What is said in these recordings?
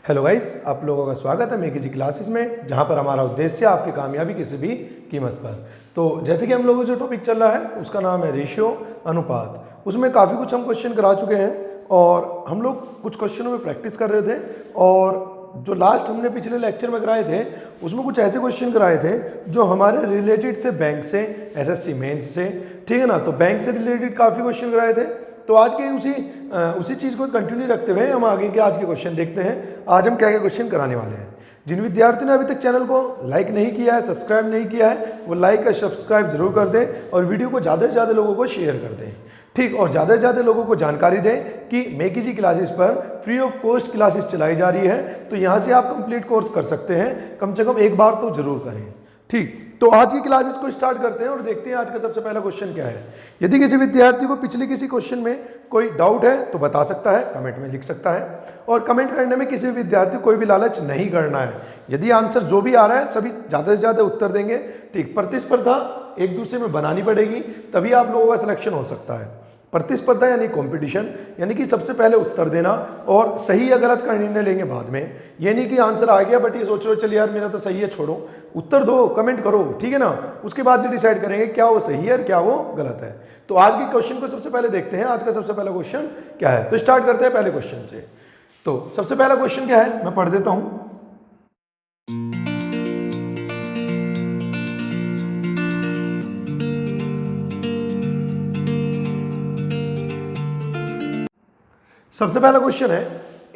Hello guys, आप लोगों का स्वागत है मेकी जी क्लासेस में, जहां पर हमारा उद्देश्य है आपकी कामयाबी किसी भी कीमत पर। तो जैसे कि हम लोगों का जो टॉपिक चल रहा है उसका नाम है रेशियो, अनुपात। उसमें काफ़ी कुछ हम क्वेश्चन करा चुके हैं और हम लोग कुछ क्वेश्चनों में प्रैक्टिस कर रहे थे। और जो लास्ट हमने पिछले लेक्चर में कराए थे उसमें कुछ ऐसे क्वेश्चन कराए थे जो हमारे रिलेटेड थे बैंक से, एसएससी मेंस से, ठीक है ना। तो बैंक से रिलेटेड काफ़ी क्वेश्चन कराए थे। तो आज के उसी चीज़ को कंटिन्यू रखते हुए हम आगे के आज के क्वेश्चन देखते हैं। आज हम क्या क्या क्वेश्चन कराने वाले हैं। जिन विद्यार्थियों ने अभी तक चैनल को लाइक नहीं किया है, सब्सक्राइब नहीं किया है, वो लाइक और सब्सक्राइब जरूर कर दें और वीडियो को ज़्यादा से ज़्यादा लोगों को शेयर कर दें, ठीक। और ज़्यादा से ज़्यादा लोगों को जानकारी दें कि मेकी जी क्लासेस पर फ्री ऑफ कॉस्ट क्लासेस चलाई जा रही है। तो यहाँ से आप कंप्लीट कोर्स कर सकते हैं, कम से कम एक बार तो जरूर करें, ठीक। तो आज की क्लासेस को स्टार्ट करते हैं और देखते हैं आज का सबसे पहला क्वेश्चन क्या है। यदि किसी विद्यार्थी को पिछले किसी क्वेश्चन में कोई डाउट है तो बता सकता है, कमेंट में लिख सकता है। और कमेंट करने में किसी भी विद्यार्थी को कोई भी लालच नहीं करना है। यदि आंसर जो भी आ रहा है सभी ज़्यादा से ज़्यादा उत्तर देंगे, ठीक। प्रतिस्पर्धा एक दूसरे में बनानी पड़ेगी, तभी आप लोगों का सिलेक्शन हो सकता है। प्रतिस्पर्धा यानी कंपटीशन, यानी कि सबसे पहले उत्तर देना और सही या गलत का निर्णय लेंगे बाद में। ये नहीं कि आंसर आ गया बट ये सोच रहे हो चल यार मेरा तो सही है, छोड़ो। उत्तर दो, कमेंट करो, ठीक है ना। उसके बाद ये डिसाइड करेंगे क्या वो सही है और क्या वो गलत है। तो आज के क्वेश्चन को सबसे पहले देखते हैं। आज का सबसे पहला क्वेश्चन क्या है, तो स्टार्ट करते हैं पहले क्वेश्चन से। तो सबसे पहला क्वेश्चन क्या है, मैं पढ़ देता हूं। सबसे पहला क्वेश्चन है,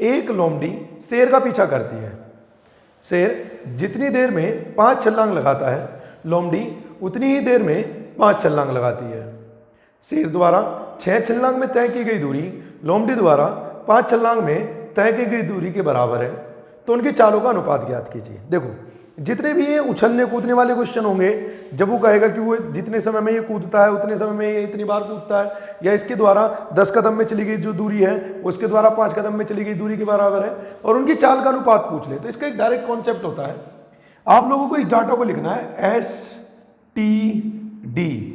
एक लोमड़ी शेर का पीछा करती है। शेर जितनी देर में 5 छलांग लगाता है, लोमड़ी उतनी ही देर में 5 छलांग लगाती है। शेर द्वारा 6 छलांग में तय की गई दूरी लोमड़ी द्वारा 5 छलांग में तय की गई दूरी के बराबर है, तो उनकी चालों का अनुपात ज्ञात कीजिए। देखो, जितने भी ये उछलने कूदने वाले क्वेश्चन होंगे, जब वो कहेगा कि वो जितने समय में ये कूदता है उतने समय में ये इतनी बार कूदता है, या इसके द्वारा 10 कदम में चली गई जो दूरी है उसके द्वारा 5 कदम में चली गई दूरी के बराबर है, और उनकी चाल का अनुपात पूछ ले, तो इसका एक डायरेक्ट कॉन्सेप्ट होता है। आप लोगों को इस डाटा को लिखना है STD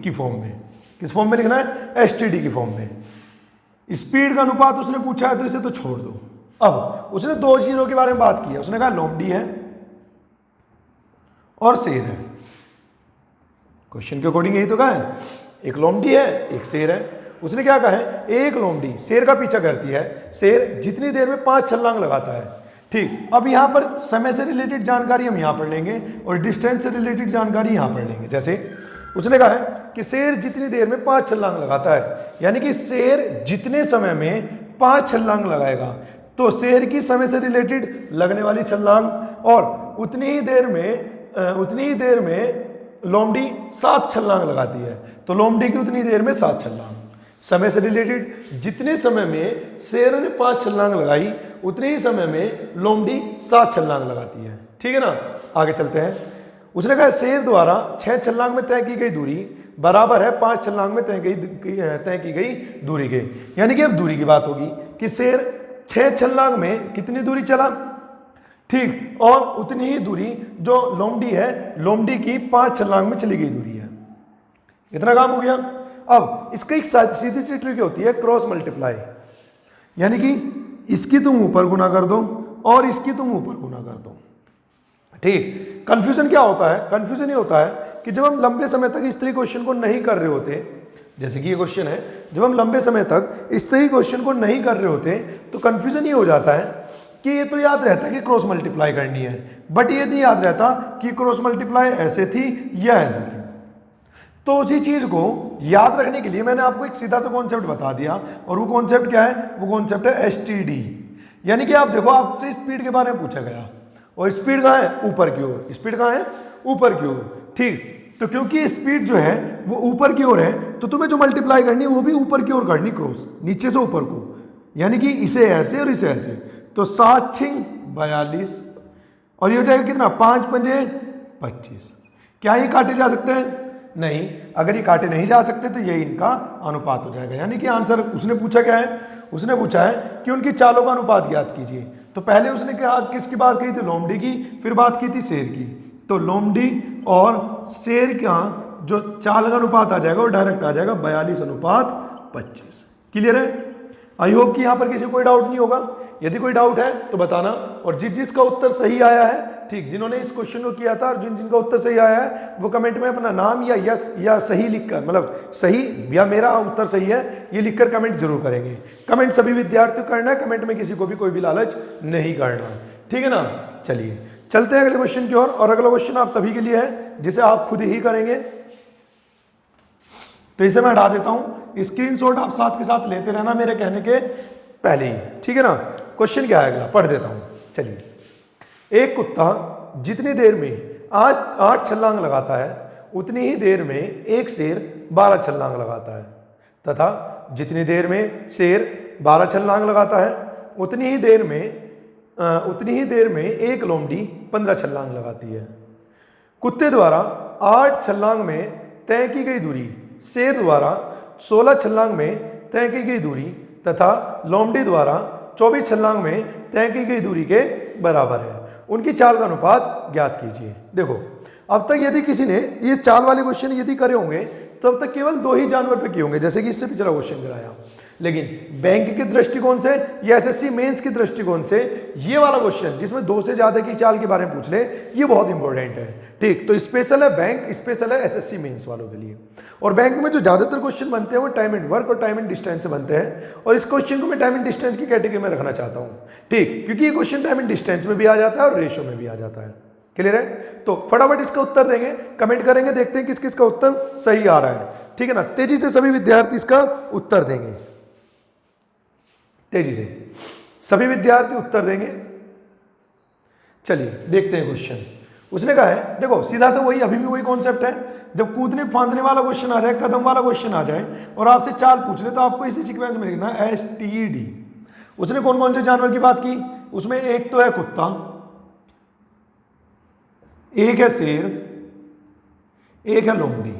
की फॉर्म में। किस फॉर्म में लिखना है? STD की फॉर्म में। स्पीड का अनुपात उसने पूछा है तो इसे तो छोड़ दो। अब उसने 2 चीजों के बारे में बात की है। उसने कहा लोमड़ी है और शेर है। क्वेश्चन के अकॉर्डिंग यही तो कहा है, एक लोमड़ी है एक शेर है। उसने क्या कहा है, एक लोमड़ी शेर का पीछा करती है। शेर जितनी देर में 5 छलांग लगाता है, ठीक। अब यहां पर समय से रिलेटेड जानकारी हम यहां पढ़ लेंगे और डिस्टेंस से रिलेटेड जानकारी यहां पढ़ लेंगे। जैसे उसने कहा है कि शेर जितनी देर में 5 छलांग लगाता है, यानी कि शेर जितने समय में 5 छलांग लगाएगा, तो शेर की समय से रिलेटेड लगने वाली छलांग और उतनी ही देर में लोमड़ी 7 छलांग लगाती है, तो लोमड़ी की उतनी देर में 7 छलांग। समय से रिलेटेड जितने समय में शेर ने 5 छलांग लगाई उतने ही समय में लोमड़ी 7 छलांग लगाती है, ठीक है ना। आगे चलते हैं। उसने कहा शेर द्वारा 6 छलांग में तय की गई दूरी बराबर है 5 छलांग में तय की गई दूरी के। यानी कि अब दूरी की बात होगी कि शेर 6 छलांग में कितनी दूरी चला, ठीक, और उतनी ही दूरी जो लोमड़ी है, लोमड़ी की 5 छलांग में चली गई दूरी है। इतना काम हो गया। अब इसका एक सीधी सी ट्रिक होती है क्रॉस मल्टीप्लाई, यानी कि इसकी तुम ऊपर गुना कर दो और इसकी तुम ऊपर गुना कर दो, ठीक। कंफ्यूजन क्या होता है? कंफ्यूजन ये होता है कि जब हम लंबे समय तक इस तरह क्वेश्चन को नहीं कर रहे होते, जैसे कि ये क्वेश्चन है, जब हम लंबे समय तक इस तरह क्वेश्चन को नहीं कर रहे होते तो कंफ्यूजन ये हो जाता है कि ये तो याद रहता है कि क्रॉस मल्टीप्लाई करनी है, बट ये नहीं याद रहता कि क्रॉस मल्टीप्लाई ऐसे थी या ऐसे थी। तो उसी चीज को याद रखने के लिए मैंने आपको एक सीधा सा कॉन्सेप्ट बता दिया, और वो कॉन्सेप्ट क्या है? वो कॉन्सेप्ट है STD। यानी कि आप देखो, आपसे स्पीड के बारे में पूछा गया और स्पीड कहाँ है? ऊपर की ओर। स्पीड कहाँ है? ऊपर की ओर, ठीक। तो क्योंकि स्पीड जो है वो ऊपर की ओर है, तो तुम्हें जो मल्टीप्लाई करनी है वो भी ऊपर की ओर करनी, क्रॉस, नीचे से ऊपर को, यानी कि इसे ऐसे और इसे ऐसे। तो 7 6 42 और ये हो जाएगा कितना? 5 पंजे 25। क्या ये काटे जा सकते हैं? नहीं। अगर ये काटे नहीं जा सकते तो ये इनका अनुपात हो जाएगा। यानी कि आंसर उसने पूछा क्या है? उसने पूछा है कि उनकी चालों का अनुपात ज्ञात कीजिए। तो पहले उसने क्या किसकी बात कही थी? लोमड़ी की। फिर बात की थी शेर की। तो लोमड़ी और शेर का जो चाल का अनुपात आ जाएगा वो डायरेक्ट आ जाएगा 42:25। क्लियर है? आई होप कि यहां पर किसी को कोई डाउट नहीं होगा। यदि कोई डाउट है तो बताना, और जिसका उत्तर सही आया है, ठीक, जिन्होंने इस क्वेश्चन को किया था और जिनका उत्तर सही आया है वो कमेंट में अपना नाम या यस या सही लिखकर, मतलब सही या मेरा उत्तर सही है ये लिखकर कमेंट जरूर करेंगे। कमेंट सभी विद्यार्थियों को करना है, कमेंट में किसी को भी कोई भी लालच नहीं करना, ठीक है ना। चलिए चलते हैं अगले क्वेश्चन की ओर, और अगला क्वेश्चन आप सभी के लिए है जिसे आप खुद ही करेंगे। तो इसे मैं हटा देता हूं, स्क्रीनशॉट आप साथ के साथ लेते रहना मेरे कहने के पहले ही, ठीक है ना। क्वेश्चन क्या है अगला, पढ़ देता हूं। चलिए, एक कुत्ता जितनी देर में 8 छलांग लगाता है उतनी ही देर में एक शेर 12 छलांग लगाता है, तथा जितनी देर में शेर 12 छलांग लगाता है उतनी ही देर में एक लोमड़ी 15 छलांग लगाती है। कुत्ते द्वारा 8 छलांग में तय की गई दूरी शेर द्वारा 16 छलांग में तय की गई दूरी तथा लोमड़ी द्वारा 24 छलांग में तय की गई दूरी के बराबर है। उनकी चाल का अनुपात ज्ञात कीजिए। देखो, अब तक यदि किसी ने ये चाल वाले क्वेश्चन यदि करे होंगे तो अब तक केवल 2 ही जानवर पे किए होंगे, जैसे कि इससे पिछला क्वेश्चन कराया। लेकिन बैंक के दृष्टिकोण से या एसएससी मेंस के दृष्टिकोण से ये वाला क्वेश्चन जिसमें 2 से ज्यादा की चाल के बारे में पूछ ले, ये बहुत इंपॉर्टेंट है, ठीक। तो स्पेशल है बैंक, स्पेशल है एसएससी मेंस वालों के लिए। और बैंक में जो ज्यादातर क्वेश्चन बनते हैं वो टाइम एंड वर्क और टाइम एंड डिस्टेंस से बनते हैं, और इस क्वेश्चन को मैं टाइम एंड डिस्टेंस की कैटेगरी में रखना चाहता हूँ, ठीक, क्योंकि ये क्वेश्चन टाइम एंड डिस्टेंस में भी आ जाता है और रेशियो में भी आ जाता है। क्लियर है? तो फटाफट इसका उत्तर देंगे, कमेंट करेंगे, देखते हैं किस किस का उत्तर सही आ रहा है, ठीक है ना। तेजी से सभी विद्यार्थी इसका उत्तर देंगे, तेजी से सभी विद्यार्थी उत्तर देंगे। चलिए देखते हैं क्वेश्चन। उसने कहा है, देखो सीधा से वही, अभी भी वही कॉन्सेप्ट है। जब कूदने फांदने वाला क्वेश्चन आ जाए, कदम वाला क्वेश्चन आ जाए और आपसे चाल पूछ ले, तो आपको इसी सीक्वेंस में लिखना है STD। उसने कौन कौन से जानवर की बात की, उसमें एक तो है कुत्ता, एक है शेर, एक है लोमड़ी।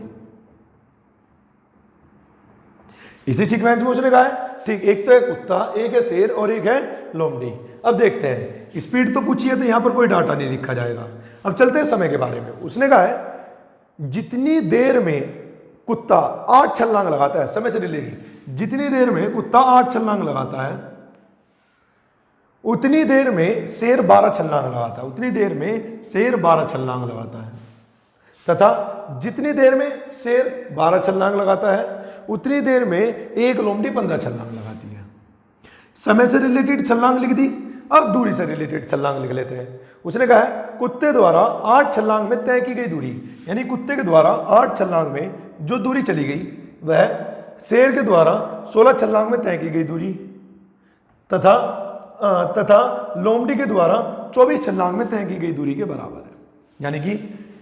इसी सीक्वेंस में उसने कहा है, ठीक, एक तो है कुत्ता, एक है शेर और एक है लोमड़ी। अब देखते हैं, स्पीड तो पूछी है तो यहां पर कोई डाटा नहीं लिखा जाएगा। अब चलते हैं समय के बारे में। उसने कहा है जितनी देर में कुत्ता 8 छलांग लगाता है, समय से रिलेटेड, जितनी देर में कुत्ता 8 छलांग लगाता है उतनी देर में शेर 12 छलांग लगाता है, उतनी देर में शेर 12 छलांग लगाता है, तथा जितनी देर में शेर 12 छलांग लगाता है उतनी देर में एक लोमड़ी 15 छलांग लगाती है। समय से रिलेटेड छलांग लिख दी, अब दूरी से रिलेटेड छलांग लिख लेते हैं। उसने कहा है कुत्ते द्वारा 8 छलांग में तय की गई दूरी, यानी कुत्ते के द्वारा 8 छलांग में जो दूरी चली गई वह शेर के द्वारा 16 छलांग में तय की गई दूरी तथा लोमड़ी के द्वारा 24 छलांग में तय की गई दूरी के बराबर है। यानी कि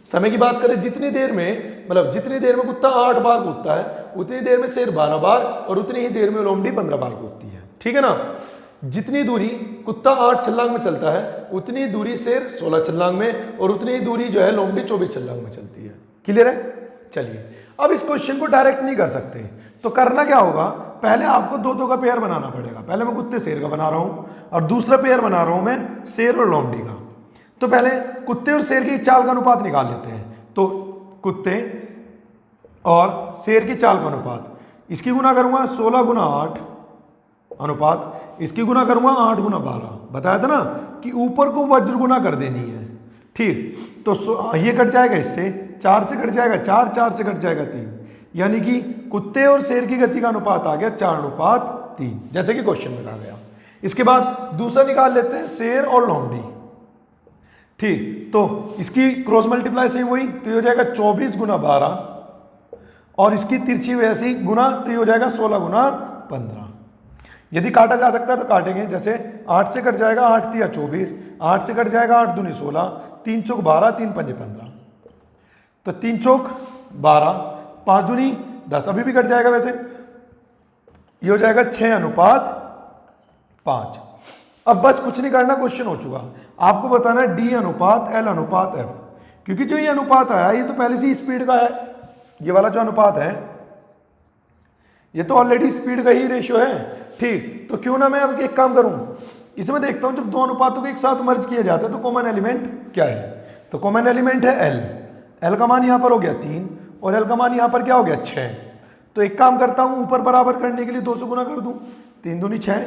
समय की बात करें, जितनी देर में, मतलब जितनी देर में कुत्ता 8 बार कूदता है उतनी देर में शेर 12 बार और उतनी ही देर में लोमड़ी 15 बार कूदती है, ठीक है ना। जितनी दूरी कुत्ता 8 छलांग में चलता है उतनी दूरी शेर 16 छलांग में और उतनी ही दूरी जो है लोमड़ी 24 छलांग में चलती है। क्लियर है? चलिए, अब इस क्वेश्चन को डायरेक्ट नहीं कर सकते, तो करना क्या होगा, पहले आपको 2-2 का पेयर बनाना पड़ेगा। पहले मैं कुत्ते शेर का बना रहा हूं और दूसरा पेयर बना रहा हूं मैं शेर और लोमड़ी का। तो पहले कुत्ते और शेर की चाल का अनुपात निकाल लेते हैं। तो कुत्ते और शेर की चाल का अनुपात, इसकी गुना करूंगा 16 गुना 8 अनुपात, इसकी गुना करूंगा 8 गुना 12। बताया था ना कि ऊपर को वज्र गुना कर देनी है, ठीक। तो ये कट जाएगा, इससे 4 से कट जाएगा 4, 4 से कट जाएगा 3, यानी कि कुत्ते और शेर की गति का अनुपात आ गया 4:3, जैसे कि क्वेश्चन में कहा गया। इसके बाद दूसरा निकाल लेते हैं शेर और लोमड़ी, ठीक। तो इसकी क्रॉस मल्टीप्लाई सेम वही, तो ये हो जाएगा 24 गुना 12 और इसकी तिरछी वैसी गुना, तो ये हो जाएगा 16 गुना 15। यदि काटा जा सकता है तो काटेंगे, जैसे 8 से कट जाएगा 8 तिया 24, 8 से कट जाएगा 8 दूनी 16, 3 चौक 12, 3 पंजे 15, तो 3 चौक 12, 5 दूनी 10, अभी भी कट जाएगा वैसे, ये हो जाएगा 6:5। अब बस कुछ नहीं करना, क्वेश्चन हो चुका। आपको बताना है D अनुपात L अनुपात F, क्योंकि जो ये अनुपात आया ये तो पहले से स्पीड का है, ये वाला जो अनुपात है ये तो ऑलरेडी स्पीड का ही रेशियो है, ठीक। तो क्यों ना मैं अब एक काम करूं, इसमें देखता हूं जब 2 अनुपातों को एक साथ मर्ज किया जाता है तो कॉमन एलिमेंट क्या है। तो कॉमन एलिमेंट है L, L का मान यहां पर हो गया 3 और L का मान यहां पर क्या हो गया 6। तो एक काम करता हूं, ऊपर बराबर करने के लिए 2 से गुना कर दूं, 3 दूनी 6,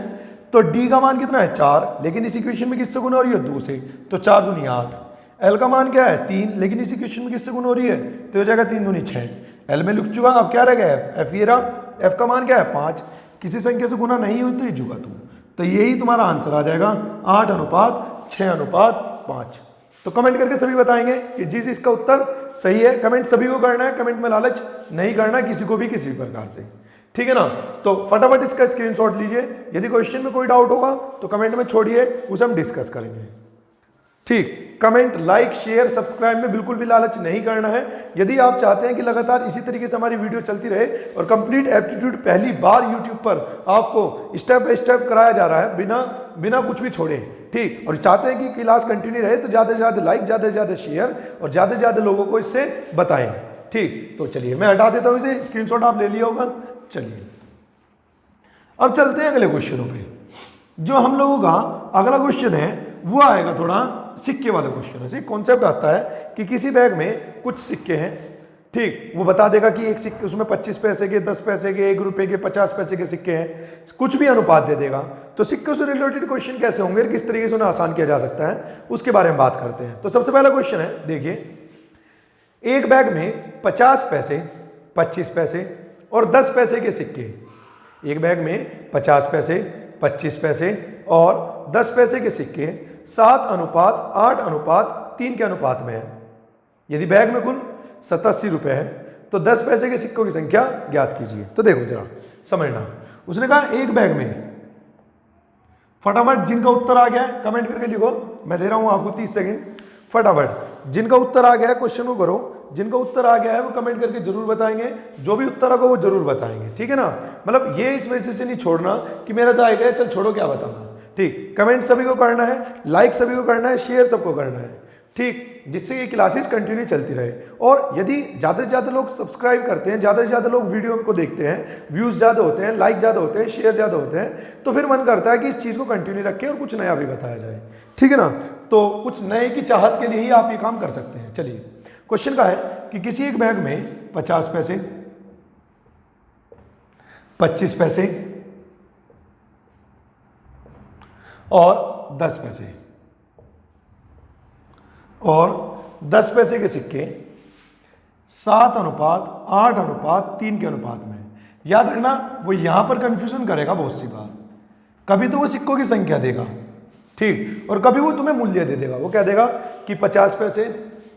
तो डी का मान कितना है 4, लेकिन इस इक्वेशन में किससे गुना हो रही है 2 से, तो 4 दूनी 8। एल का मान क्या है 3, लेकिन इस इक्वेशन में किससे गुना हो रही है, तो हो जाएगा 3 दूनी 6। एल में लिख चुका, अब क्या रह गया एफ ये रहा। एफ का मान क्या है 5, किसी संख्या से गुना नहीं हुई तो ये जुगा तुम, तो यही तुम्हारा आंसर आ जाएगा 8:6:5। तो कमेंट करके सभी बताएंगे कि जिस इसका उत्तर सही है। कमेंट सभी को करना है, कमेंट में लालच नहीं करना किसी को भी किसी भी प्रकार से, ठीक है ना। तो फटाफट इसका स्क्रीनशॉट लीजिए। यदि क्वेश्चन में कोई डाउट होगा तो कमेंट में छोड़िए, उसे हम डिस्कस करेंगे। ठीक, कमेंट, लाइक, शेयर, सब्सक्राइब में बिल्कुल भी लालच नहीं करना है। यदि आप चाहते हैं कि लगातार इसी तरीके से हमारी वीडियो चलती रहे और कंप्लीट एप्टीट्यूड पहली बार यूट्यूब पर आपको स्टेप बाय स्टेप कराया जा रहा है बिना कुछ भी छोड़े, ठीक, और चाहते हैं कि क्लास कंटिन्यू रहे, तो ज़्यादा से ज़्यादा लाइक, ज़्यादा से ज़्यादा शेयर और ज़्यादा से ज़्यादा लोगों को इससे बताएं। ठीक, तो चलिए मैं हटा देता हूँ इसे, स्क्रीनशॉट आप ले लिया होगा। चलिए अब चलते हैं अगले क्वेश्चनों पे। जो हम लोगों का अगला क्वेश्चन है वो आएगा थोड़ा सिक्के वाला क्वेश्चन है। कॉन्सेप्ट आता है कि किसी बैग में कुछ सिक्के हैं, ठीक, वो बता देगा कि एक सिक्के उसमें 25 पैसे के, 10 पैसे के, 1 रुपए के, 50 पैसे के सिक्के हैं, कुछ भी अनुपात दे देगा। तो सिक्कों से रिलेटेड क्वेश्चन कैसे होंगे, किस तरीके से उन्हें आसान किया जा सकता है, उसके बारे में बात करते हैं। तो सबसे पहला क्वेश्चन है, देखिए, एक बैग में 50 पैसे, 25 पैसे और 10 पैसे के सिक्के, एक बैग में 50 पैसे, 25 पैसे और 10 पैसे के सिक्के 7:8:3 के अनुपात में है। यदि बैग में कुल 87 रुपए है तो 10 पैसे के सिक्कों की संख्या ज्ञात कीजिए। तो देखो जरा समझना, उसने कहा एक बैग में, फटाफट जिनका उत्तर आ गया है कमेंट करके लिखो, मैं दे रहा हूं आपको 30 सेकंड, फटाफट जिनका उत्तर आ गया है क्वेश्चन को करो, जिनका उत्तर आ गया है वो कमेंट करके जरूर बताएंगे, जो भी उत्तर होगा वो जरूर बताएंगे, ठीक है ना। मतलब ये इस वजह से नहीं छोड़ना कि मेरा तो आ गया चल छोड़ो क्या बताना, ठीक, कमेंट सभी को करना है, लाइक सभी को करना है, शेयर सबको करना है, ठीक, जिससे ये क्लासेस कंटिन्यू चलती रहे। और यदि ज़्यादा से ज़्यादा लोग सब्सक्राइब करते हैं, ज़्यादा से ज़्यादा लोग वीडियो को देखते हैं, व्यूज़ ज़्यादा होते हैं, लाइक ज़्यादा होते हैं, शेयर ज़्यादा होते हैं, तो फिर मन करता है कि इस चीज़ को कंटिन्यू रखें और कुछ नया भी बताया जाए, ठीक है ना। तो कुछ नए की चाहत के लिए ही आप ये काम कर सकते हैं। चलिए क्वेश्चन का है कि किसी एक बैग में 50 पैसे, 25 पैसे और 10 पैसे और 10 पैसे के सिक्के 7:8:3 के अनुपात में। याद रखना वो यहां पर कंफ्यूजन करेगा बहुत सी बार, कभी तो वो सिक्कों की संख्या देगा, ठीक, और कभी वो तुम्हें मूल्य दे देगा। वो कह देगा कि 50 पैसे,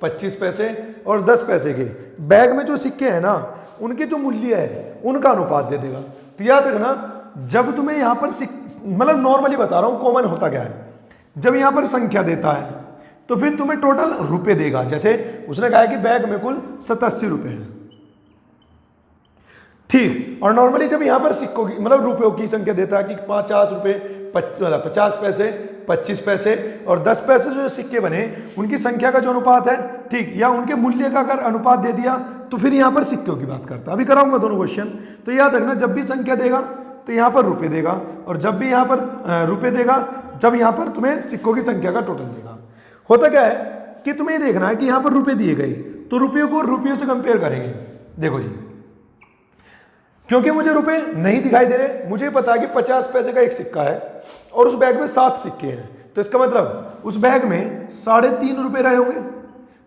25 पैसे और 10 पैसे के बैग में जो सिक्के हैं ना उनके जो मूल्य है उनका अनुपात दे देगा। तो याद रखना जब तुम्हें यहां पर मतलब नॉर्मली बता रहा हूं, कॉमन होता क्या है, जब यहां पर संख्या देता है तो फिर तुम्हें टोटल रुपए देगा। जैसे उसने कहा कि बैग में कुल 87 रुपए हैं, ठीक, और नॉर्मली जब यहां पर सिक्कों की मतलब रुपयों की संख्या देता है कि 50 रुपए, 50 पैसे, 25 पैसे और 10 पैसे जो सिक्के बने उनकी संख्या का जो अनुपात है, ठीक, या उनके मूल्य का अगर अनुपात दे दिया तो फिर यहां पर सिक्कों की बात करता है। अभी कराऊंगा दोनों क्वेश्चन। तो याद रखना जब भी संख्या देगा तो यहां पर रुपए देगा, और जब भी यहां पर रुपए देगा जब यहां पर तुम्हें सिक्कों की संख्या का टोटल देगा। होता क्या है कि तुम्हें ये देखना है कि यहां पर रुपए दिए गए तो रुपयों को रुपयों से कंपेयर करेंगे। देखो जी, क्योंकि मुझे रुपए नहीं दिखाई दे रहे, मुझे पता है कि 50 पैसे का एक सिक्का है और उस बैग में 7 सिक्के हैं, तो इसका मतलब उस बैग में 3.5 रुपए रहे होंगे।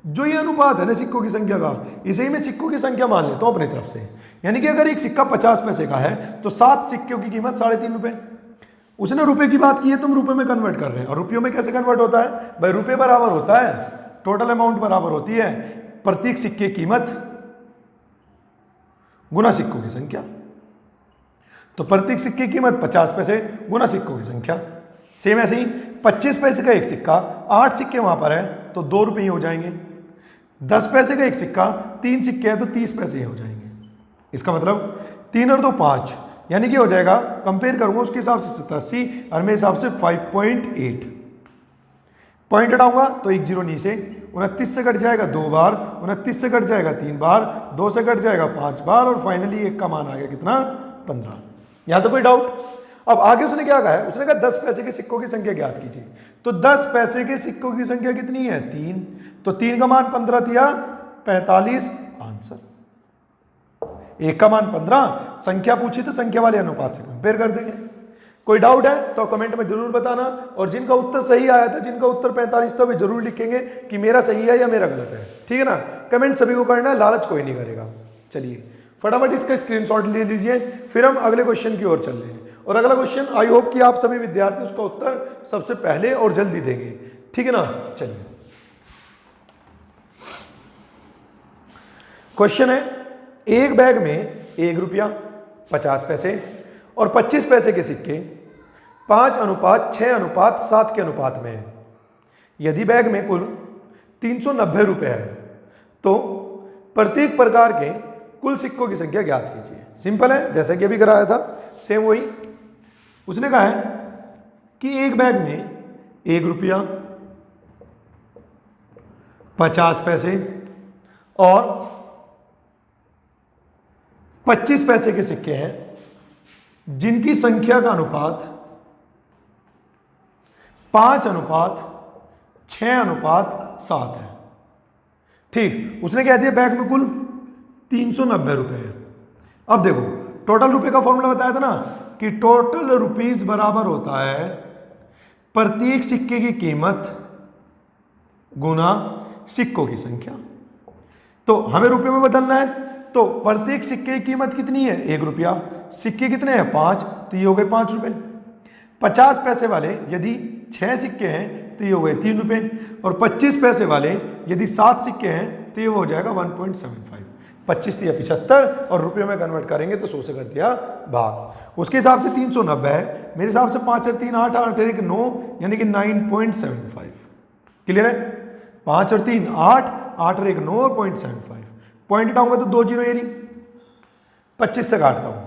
जो ये अनुपात है ना सिक्कों की संख्या का, इसे ही मैं सिक्कों की संख्या मान लेता हूं अपनी तरफ से। यानी कि अगर एक सिक्का 50 पैसे का है तो 7 सिक्कों की कीमत 3.5 रुपए। उसने रुपए की बात की है, तुम रुपए में कन्वर्ट कर रहे हैं। और रुपयों में कैसे कन्वर्ट होता है भाई, रुपए बराबर होता है टोटल अमाउंट बराबर होती है प्रत्येक सिक्के की कीमत गुना सिक्कों की संख्या। तो प्रत्येक सिक्के की कीमत 50 पैसे गुना सिक्कों की संख्या। सेम ऐसे ही 25 पैसे का एक सिक्का, 8 सिक्के वहां पर है तो 2 रुपए ही हो जाएंगे। 10 पैसे का एक सिक्का, 3 सिक्के हैं तो 30 पैसे ही हो जाएंगे। इसका मतलब 3 और 2 5, यानी कि हो जाएगा, कंपेयर करूंगा उसके हिसाब से 87 और मेरे हिसाब से 5.8। पॉइंट हटाऊंगा तो 1 0 नीचे, 29 से कट जाएगा 2 बार, 29 से कट जाएगा 3 बार, 2 से कट जाएगा 5 बार और फाइनली 1 का मान आ गया कितना 15। यहां तो कोई डाउट। अब आगे उसने क्या कहा है, उसने कहा 10 पैसे के सिक्कों की संख्या ज्ञात कीजिए। तो 10 पैसे के सिक्कों की संख्या कितनी है 3, तो 3 का मान 15 दिया 45 आंसर। 1 का मान 15, संख्या पूछी तो संख्या वाले अनुपात से कंपेयर कर देंगे। कोई डाउट है तो कमेंट में जरूर बताना, और जिनका उत्तर सही आया था, जिनका उत्तर 45 था, वे जरूर लिखेंगे कि मेरा सही है या मेरा गलत है। ठीक है ना, कमेंट सभी को करना है, लालच कोई नहीं करेगा। चलिए फटाफट इसका स्क्रीनशॉट ले लीजिए, फिर हम अगले क्वेश्चन की ओर चल रहे हैं। और अगला क्वेश्चन आई होप कि आप सभी विद्यार्थी उसका उत्तर सबसे पहले और जल्दी देंगे। ठीक है ना, चलिए क्वेश्चन है, एक बैग में 1 रुपया 50 पैसे और 25 पैसे के सिक्के 5:6:7 के अनुपात में है। यदि बैग में कुल 390 रुपये है तो प्रत्येक प्रकार के कुल सिक्कों की संख्या ज्ञात कीजिए। सिंपल है, जैसा कि अभी कराया था सेम वही। उसने कहा है कि एक बैग में 1 रुपया 50 पैसे और 25 पैसे के सिक्के हैं, जिनकी संख्या का अनुपात 5:6:7 है। ठीक, उसने कह दिया बैग में कुल 390 रुपए है। अब देखो टोटल रुपए का फॉर्मूला बताया था ना कि टोटल रुपीज बराबर होता है प्रत्येक सिक्के की कीमत गुना सिक्कों की संख्या। तो हमें रुपए में बदलना है, तो प्रत्येक सिक्के की कीमत कितनी है? 1 रुपया। सिक्के कितने हैं? 5, तो ये हो गए 5 रुपए। 50 पैसे वाले यदि 6 सिक्के हैं तो ये हो गए 3 रुपए, और 25 पैसे वाले यदि 7 सिक्के हैं तो ये हो जाएगा 1.75। 25 दिया 75 और रुपये में कन्वर्ट करेंगे तो 100 से कर दिया भाग। उसके हिसाब से 390 है, मेरे हिसाब से 5 और 3 8, 8 और 1 9, यानी कि 9.75। क्लियर है? 5 और 3 8, 8 और 1 9 और 0.75। पॉइंट हटाऊंगा तो 2 जीरो, यानी 25 से काटता हूं।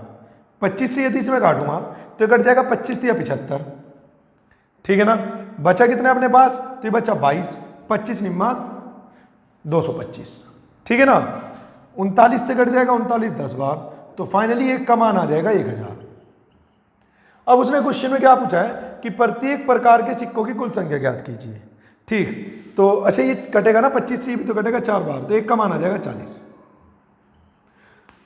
25 से यदि इसमें काटूंगा तो कट जाएगा 25 दिया 75। ठीक है ना, बचा कितना अपने पास? तो ये बचा 22, 25 निम्मा 225। ठीक है ना, 39 से कट जाएगा 39 10 बार, तो फाइनली एक का मान आ जाएगा 1000। अब उसने क्वेश्चन में क्या पूछा है कि प्रत्येक प्रकार के सिक्कों की कुल संख्या ज्ञात कीजिए। ठीक, तो अच्छा ये कटेगा ना 25 से भी तो कटेगा 4 बार, तो एक का मान आ जाएगा 40।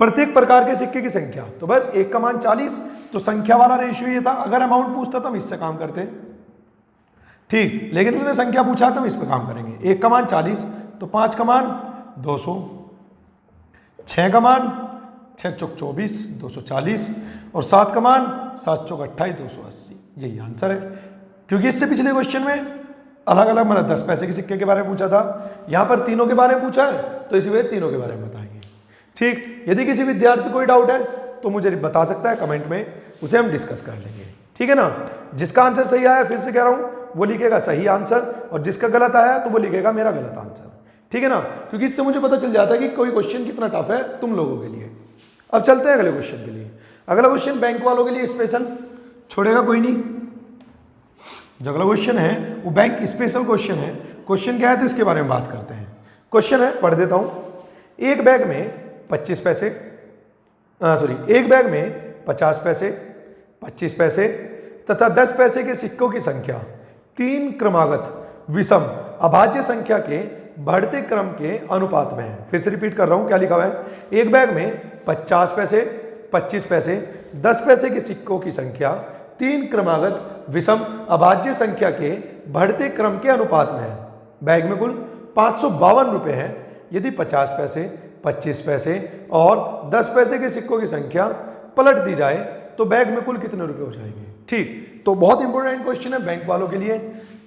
प्रत्येक प्रकार के सिक्के की संख्या, तो बस एक का मान 40, तो संख्या वाला रेशियो ये था। अगर अमाउंट पूछता तो हम इससे काम करते, ठीक, लेकिन उसने संख्या पूछा तो हम इस पर काम करेंगे। एक का मान 40, तो 5 का मान 200, 6 का मान 6 चौक 24 240, और 7 का मान 7 चौक 28 280। यही आंसर है, क्योंकि इससे पिछले क्वेश्चन में अलग अलग मतलब 10 पैसे के सिक्के के बारे में पूछा था, यहां पर तीनों के बारे में पूछा है, तो इसी वजह तीनों के बारे में बताएंगे। ठीक, यदि किसी विद्यार्थी कोई डाउट है तो मुझे बता सकता है कमेंट में, उसे हम डिस्कस कर लेंगे। ठीक है ना, जिसका आंसर सही आया, फिर से कह रहा हूं, वो लिखेगा सही आंसर, और जिसका गलत आया तो वो लिखेगा मेरा गलत आंसर। ठीक है ना, क्योंकि इससे मुझे पता चल जाता है कि कोई क्वेश्चन कितना टफ है तुम लोगों के लिए। अब चलते हैं अगले क्वेश्चन के लिए। अगला क्वेश्चन बैंक वालों के लिए स्पेशल, छोड़ेगा कोई नहीं। जो अगला क्वेश्चन है वो बैंक स्पेशल क्वेश्चन है। क्वेश्चन क्या है तो इसके बारे में बात करते हैं। क्वेश्चन है, पढ़ देता हूं। एक बैग में 25 पैसे, एक बैग में 50 पैसे, 25 पैसे तथा 10 पैसे के सिक्कों की संख्या 3 क्रमागत विषम अभाज्य संख्या के बढ़ते क्रम के अनुपात में है। फिर से रिपीट कर रहा हूं, क्या लिखा हुआ है? एक बैग में 50 पैसे, 25 पैसे, 10 पैसे के सिक्कों की संख्या 3 क्रमागत विषम अभाज्य संख्या के बढ़ते क्रम के अनुपात में है। बैग में कुल 552 रुपए हैं। यदि 50 पैसे, 25 पैसे और 10 पैसे के सिक्कों की संख्या पलट दी जाए तो बैग में कुल कितने रुपए हो जाएंगे? ठीक, तो बहुत इंपॉर्टेंट क्वेश्चन है बैंक वालों के लिए।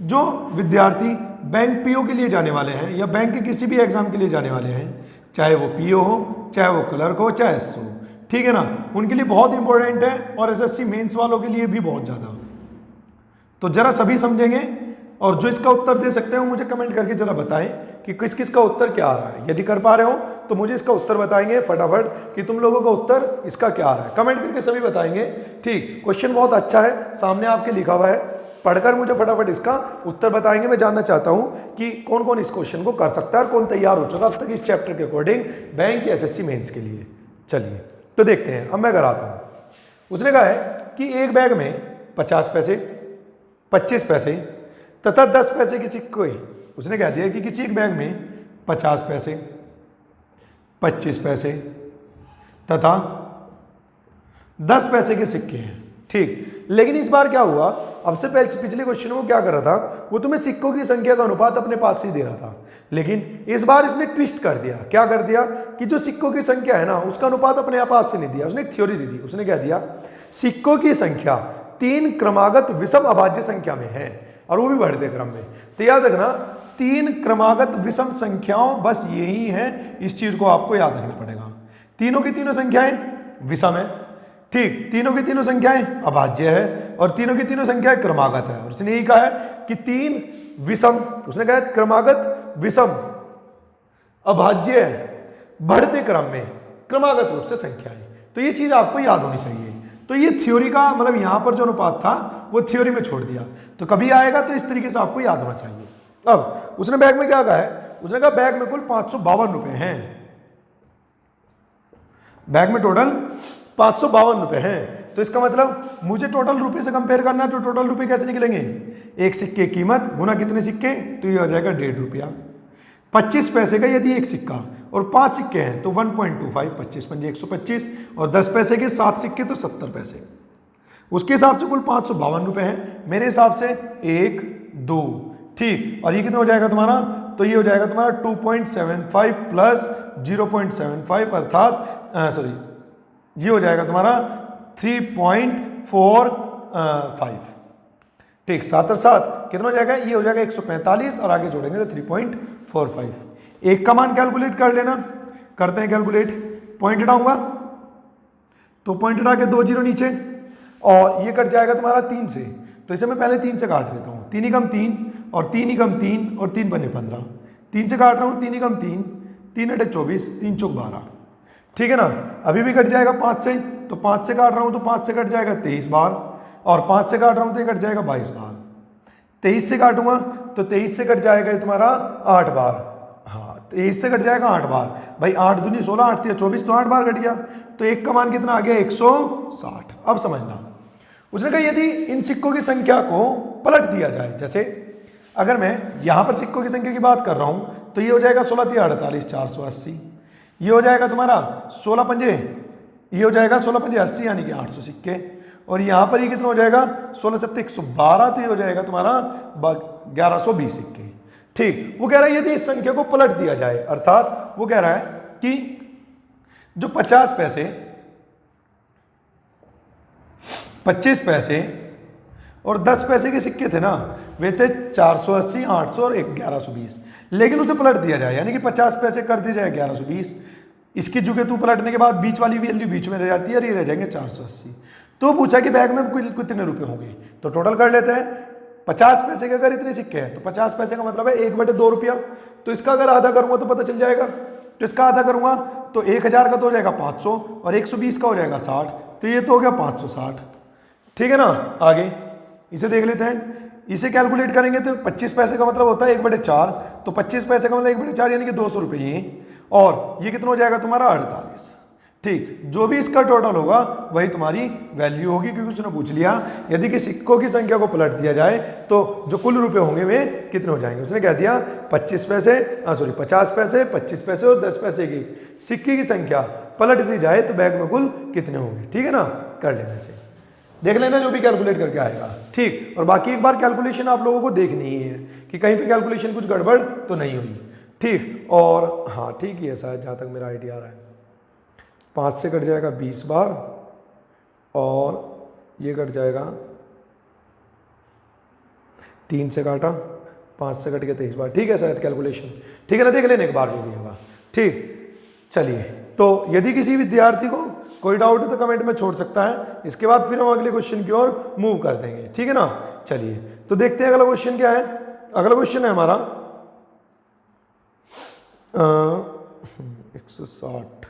जो विद्यार्थी बैंक पीओ के लिए जाने वाले हैं या बैंक के किसी भी एग्जाम के लिए जाने वाले हैं, चाहे वो पीओ हो, चाहे वो क्लर्क हो, चाहे एस हो, ठीक है ना, उनके लिए बहुत इंपॉर्टेंट है, और एसएससी मेंस वालों के लिए भी बहुत ज़्यादा। तो जरा सभी समझेंगे, और जो इसका उत्तर दे सकते हो मुझे कमेंट करके जरा बताएं कि किस किस का उत्तर क्या आ रहा है। यदि कर पा रहे हो तो मुझे इसका उत्तर बताएंगे फटाफट कि तुम लोगों का उत्तर इसका क्या आ रहा है। कमेंट करके सभी बताएंगे। ठीक, क्वेश्चन बहुत अच्छा है, सामने आपके लिखा हुआ है, पढ़कर मुझे फटाफट इसका उत्तर बताएंगे। मैं जानना चाहता हूं कि कौन कौन इस क्वेश्चन को कर सकता है और कौन तैयार हो चुका अब तक इस चैप्टर के अकॉर्डिंग बैंक या एसएससी मेंस के लिए। चलिए तो देखते हैं। अब मैं कराता हूं। उसने कहा है कि एक बैग में 50 पैसे, 25 पैसे तथा 10 पैसे की सिक्के। उसने कह दिया कि किसी एक बैग में 50 पैसे, 25 पैसे तथा 10 पैसे के सिक्के हैं। ठीक, लेकिन इस बार क्या हुआ, अब से पहले पिछले क्वेश्चन में वो क्या कर रहा था, वो तुम्हें सिक्कों की संख्या का अनुपात अपने पास से ही दे रहा था, लेकिन इस बार इसने ट्विस्ट कर दिया। क्या कर दिया कि जो सिक्कों की संख्या है ना उसका अनुपात अपने पास से नहीं दिया, उसने एक थ्योरी दे दी। उसने क्या दिया, सिक्कों की संख्या 3 क्रमागत विषम अभाज्य संख्या में है और वो भी बढ़ते क्रम में। तो याद रखना 3 क्रमागत विषम संख्याओं, बस यही है, इस चीज को आपको याद रखना पड़ेगा। तीनों की तीनों संख्याएं विषम है, ठीक, तीनों की तीनों संख्याएं अभाज्य है और तीनों की तीनों संख्याएं क्रमागत है। और उसने यही कहा है कि 3 विषम, उसने कहा क्रमागत विषम अभाज्य है बढ़ते क्रम में क्रमागत रूप से संख्याएं। तो ये चीज आपको याद होनी चाहिए। तो ये थ्योरी का मतलब यहां पर जो अनुपात था वो थ्योरी में छोड़ दिया, तो कभी आएगा तो इस तरीके से आपको याद होना चाहिए। अब उसने बैग में क्या कहा है, उसने कहा बैग में कुल 552 रुपए हैं, बैग में टोटल 552 रुपए हैं। तो इसका मतलब मुझे टोटल रुपए से कंपेयर करना है, तो टोटल रुपए कैसे निकलेंगे, एक सिक्के की कीमत गुना कितने सिक्के, तो ये हो जाएगा 1.5 रुपया। 25 पैसे का यदि एक सिक्का और 5 सिक्के हैं तो 1.25, 25 पंजे 125 और 10 पैसे के 7 सिक्के तो 70 पैसे। उसके हिसाब से कुल 552 रुपए हैं, मेरे हिसाब से 1 2, ठीक। और ये कितना हो जाएगा तुम्हारा, तो ये हो जाएगा तुम्हारा 2.75 प्लस 0.75 अर्थात सॉरी ये हो जाएगा तुम्हारा 3.45, ठीक। 7 और 7 कितना हो जाएगा, ये हो जाएगा 145 और आगे जोड़ेंगे तो 3.45। एक का मान कैलकुलेट कर लेना, करते हैं कैलकुलेट। पॉइंट हटाऊंगा तो पॉइंट हटा के 2 जीरो नीचे और ये कट जाएगा तुम्हारा 3 से, तो इसे मैं पहले 3 से काट देता हूँ। 3 ही कम 3 और 3 ही कम 3 और 3 पंजे 15, 3 से काट रहा हूँ, 3 ही कम 3, 3 अटे 24, 3 चौक 12, ठीक है ना। अभी भी कट जाएगा 5 से, तो 5 से काट रहा हूँ तो 5 से कट जाएगा 23 बार और 5 से काट रहा हूँ तो ये कट जाएगा 22 बार। 23 से काटूंगा तो 23 से कट जाएगा तुम्हारा 8 बार, हाँ 23 से कट जाएगा 8 बार, भाई 8 दूनी 16, 8 तिया 24, तो 8 बार कट गया। तो एक का मान कितना आ गया, 160। अब समझना, उसने कहा यदि इन सिक्कों की संख्या को पलट दिया जाए, जैसे अगर मैं यहां पर सिक्कों की संख्या की बात कर रहा हूं तो ये हो जाएगा 16 तिया 48, 480, ये हो जाएगा तुम्हारा 16 पंजे, ये हो जाएगा 16 पंजे 80 यानी कि 800 सिक्के, और यहां पर ये कितना हो जाएगा 16 सत्ते 112, तो ये हो जाएगा तुम्हारा 1120 सिक्के, ठीक। वो कह रहा है यदि इस संख्या को पलट दिया जाए, अर्थात वो कह रहा है कि जो 50 पैसे 25 पैसे और 10 पैसे के सिक्के थे ना, वे थे 480, 800 और 1120, लेकिन उसे पलट दिया जाए यानी कि 50 पैसे कर दिया जाए 1120, इसकी जुगे तू पलटने के बाद बीच वाली वैल्यू बीच में रह जाती है और ये रह जाएंगे 480। तो पूछा कि बैग में कितने रुपए होंगे, तो टोटल कर लेते हैं। 50 पैसे के अगर इतने सिक्के हैं तो 50 पैसे का मतलब है 1/2 रुपया, तो इसका अगर आधा करूंगा तो पता चल जाएगा, तो इसका आधा करूंगा तो 1000 का तो हो जाएगा 500 और 120 का हो जाएगा 60, तो ये तो हो गया 560, ठीक है ना। आगे इसे देख लेते हैं, इसे कैलकुलेट करेंगे तो 25 पैसे का मतलब होता है 1/4, तो 25 पैसे का मतलब 1/4 यानी कि 200 रुपये, और ये कितना हो जाएगा तुम्हारा 48, ठीक। जो भी इसका टोटल होगा वही तुम्हारी वैल्यू होगी, क्योंकि उसने पूछ लिया यदि कि सिक्कों की संख्या को पलट दिया जाए तो जो कुल रुपए होंगे वे कितने हो जाएंगे। उसने कह दिया 50 पैसे 25 पैसे और 10 पैसे की सिक्के की संख्या पलट दी जाए तो बैग में कुल कितने होंगे, ठीक है ना। कर लेने से देख लेना जो भी कैलकुलेट करके आएगा, ठीक। और बाकी एक बार कैलकुलेशन आप लोगों को देखनी ही है कि कहीं पे कैलकुलेशन कुछ गड़बड़ तो नहीं हुई, ठीक। और हाँ ठीक ही है शायद, जहाँ तक मेरा आइडिया आ रहा है 5 से कट जाएगा 20 बार और ये कट जाएगा 3 से काटा 5 से कट के 23 बार, ठीक है शायद कैलकुलेशन, ठीक है ना। देख लेने एक बार जो भी होगा, ठीक। चलिए, तो यदि किसी विद्यार्थी को कोई डाउट है तो कमेंट में छोड़ सकता है, इसके बाद फिर हम अगले क्वेश्चन की ओर मूव कर देंगे, ठीक है ना। चलिए तो देखते हैं अगला क्वेश्चन क्या है। अगला क्वेश्चन है हमारा 160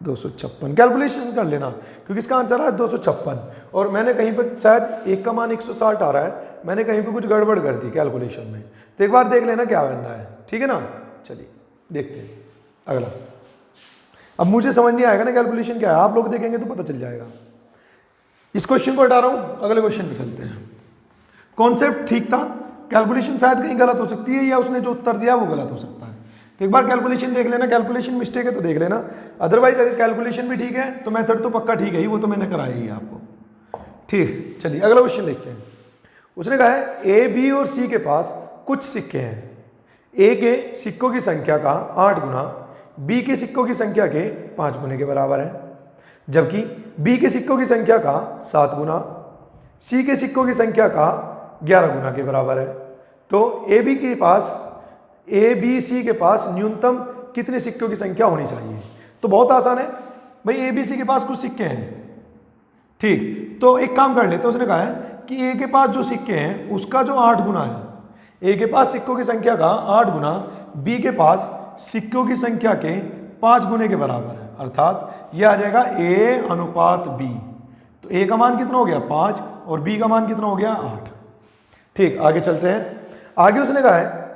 256, कैलकुलेशन कर लेना क्योंकि इसका आंसर है 256, और मैंने कहीं पर शायद एक का मान 160 आ रहा है, मैंने कहीं पे कुछ गड़बड़ कर दी कैलकुलेशन में, तो एक बार देख लेना क्या बनना है, ठीक है ना। चलिए देखते हैं अगला। अब मुझे समझ नहीं आएगा ना कैलकुलेशन क्या है, आप लोग देखेंगे तो पता चल जाएगा। इस क्वेश्चन को हटा रहा हूं, अगले क्वेश्चन पे चलते हैं। कॉन्सेप्ट ठीक था, कैलकुलेशन शायद कहीं गलत हो सकती है या उसने जो उत्तर दिया वो गलत हो सकता है, तो एक बार कैलकुलेशन देख लेना, कैलकुलेशन मिस्टेक है तो देख लेना, अदरवाइज अगर कैलकुलेशन भी ठीक है तो मेथड तो पक्का ठीक है ही, वो तो मैंने कराया ही आपको, ठीक, चलिए अगला क्वेश्चन देखते हैं। उसने कहा है ए, बी और सी के पास कुछ सिक्के हैं। ए के सिक्कों की संख्या का 8 गुना बी के सिक्कों की संख्या के 5 गुने के बराबर है, जबकि बी के सिक्कों की संख्या का 7 गुना सी के सिक्कों की संख्या का 11 गुना के बराबर है। तो ए बी सी के पास न्यूनतम कितने सिक्कों की संख्या होनी चाहिए? तो बहुत आसान है भाई, ए बी सी के पास कुछ सिक्के हैं, ठीक, तो एक काम कर लेते हैं। उसने कहा है कि ए के पास जो सिक्के हैं उसका जो 8 गुना है, ए के पास सिक्कों की संख्या का 8 गुना बी के पास सिक्कों की संख्या के 5 गुने के बराबर है, अर्थात यह आ जाएगा ए अनुपात बी। तो ए का मान कितना हो गया 5 और बी का मान कितना हो गया 8। ठीक, आगे चलते हैं। आगे उसने कहा है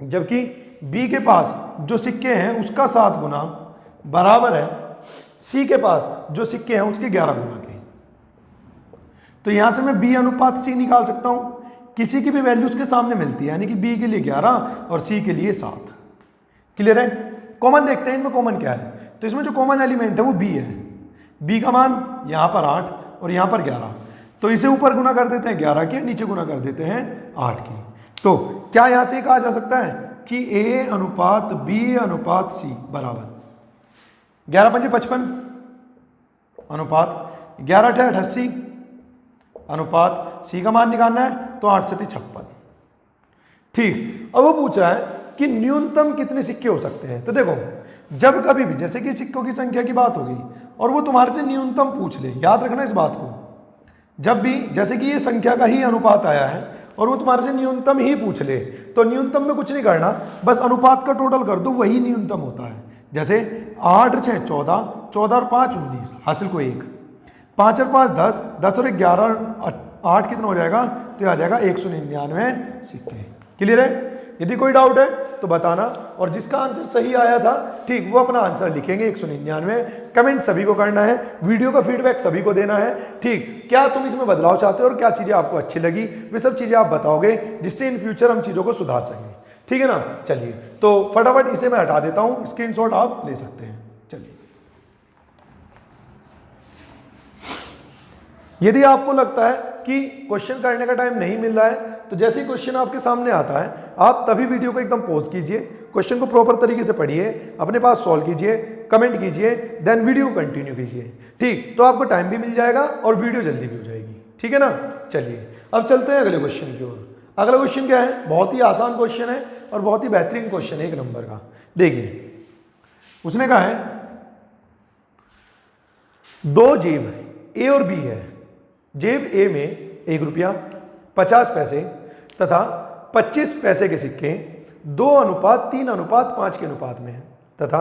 जबकि बी के पास जो सिक्के हैं उसका 7 गुना बराबर है सी के पास जो सिक्के हैं उसके 11 गुना के। तो यहां से मैं बी अनुपात सी निकाल सकता हूं, किसी की भी वैल्यू उसके सामने मिलती है, यानी कि बी के लिए 11 और सी के लिए 7। क्लियर है? कॉमन देखते हैं इनमें कॉमन क्या है। तो इसमें जो कॉमन एलिमेंट है वो बी है। बी का मान यहां पर 8 और यहां पर 11, तो इसे ऊपर गुना कर देते हैं 11 के, नीचे गुना कर देते हैं 8 की। तो क्या यहां से कहा जा सकता है कि ए अनुपात बी अनुपात सी बराबर 11 पंजे 55 अनुपात 11 अठे 88 अनुपात सी का मान निकालना है तो 8 से 56। ठीक, अब वो पूछ रहा है कि न्यूनतम कितने सिक्के हो सकते हैं। तो देखो, जब कभी भी जैसे कि सिक्कों की संख्या की बात होगी और वो तुम्हारे से न्यूनतम पूछ ले, याद रखना इस बात को, जब भी जैसे कि ये संख्या का ही अनुपात आया है और वो तुम्हारे से न्यूनतम ही पूछ ले, तो न्यूनतम में कुछ नहीं करना, बस अनुपात का टोटल कर दो, वही न्यूनतम होता है। जैसे 8 और 6 14, 14 और 5 19, हासिल को 1, 5 और 5 10, 10 और 11 8 कितना हो जाएगा? तो आ जाएगा 199 सिक्के। क्लियर है? यदि कोई डाउट है तो बताना, और जिसका आंसर सही आया था ठीक वो अपना आंसर लिखेंगे 199। कमेंट सभी को करना है, वीडियो का फीडबैक सभी को देना है। ठीक, क्या तुम इसमें बदलाव चाहते हो और क्या चीज़ें आपको अच्छी लगी, वे सब चीज़ें आप बताओगे जिससे इन फ्यूचर हम चीज़ों को सुधार सकें। ठीक है ना? चलिए, तो फटाफट इसे मैं हटा देता हूँ, स्क्रीनशॉट आप ले सकते हैं। चलिए, यदि आपको लगता है कि क्वेश्चन करने का टाइम नहीं मिल रहा है तो जैसे ही क्वेश्चन आपके सामने आता है आप तभी वीडियो को एकदम पॉज कीजिए, क्वेश्चन को प्रॉपर तरीके से पढ़िए, अपने पास सॉल्व कीजिए, कमेंट कीजिए, देन वीडियो कंटिन्यू कीजिए। ठीक, तो आपको टाइम भी मिल जाएगा और वीडियो जल्दी भी हो जाएगी। ठीक है ना? चलिए, अब चलते हैं अगले क्वेश्चन की ओर। अगला क्वेश्चन क्या है? बहुत ही आसान क्वेश्चन है और बहुत ही बेहतरीन क्वेश्चन है, 1 नंबर का। देखिए, उसने कहा है 2 जेब ए और बी है। जेब ए में 1 रुपया 50 पैसे तथा 25 पैसे के सिक्के 2:3:5 के अनुपात में है, तथा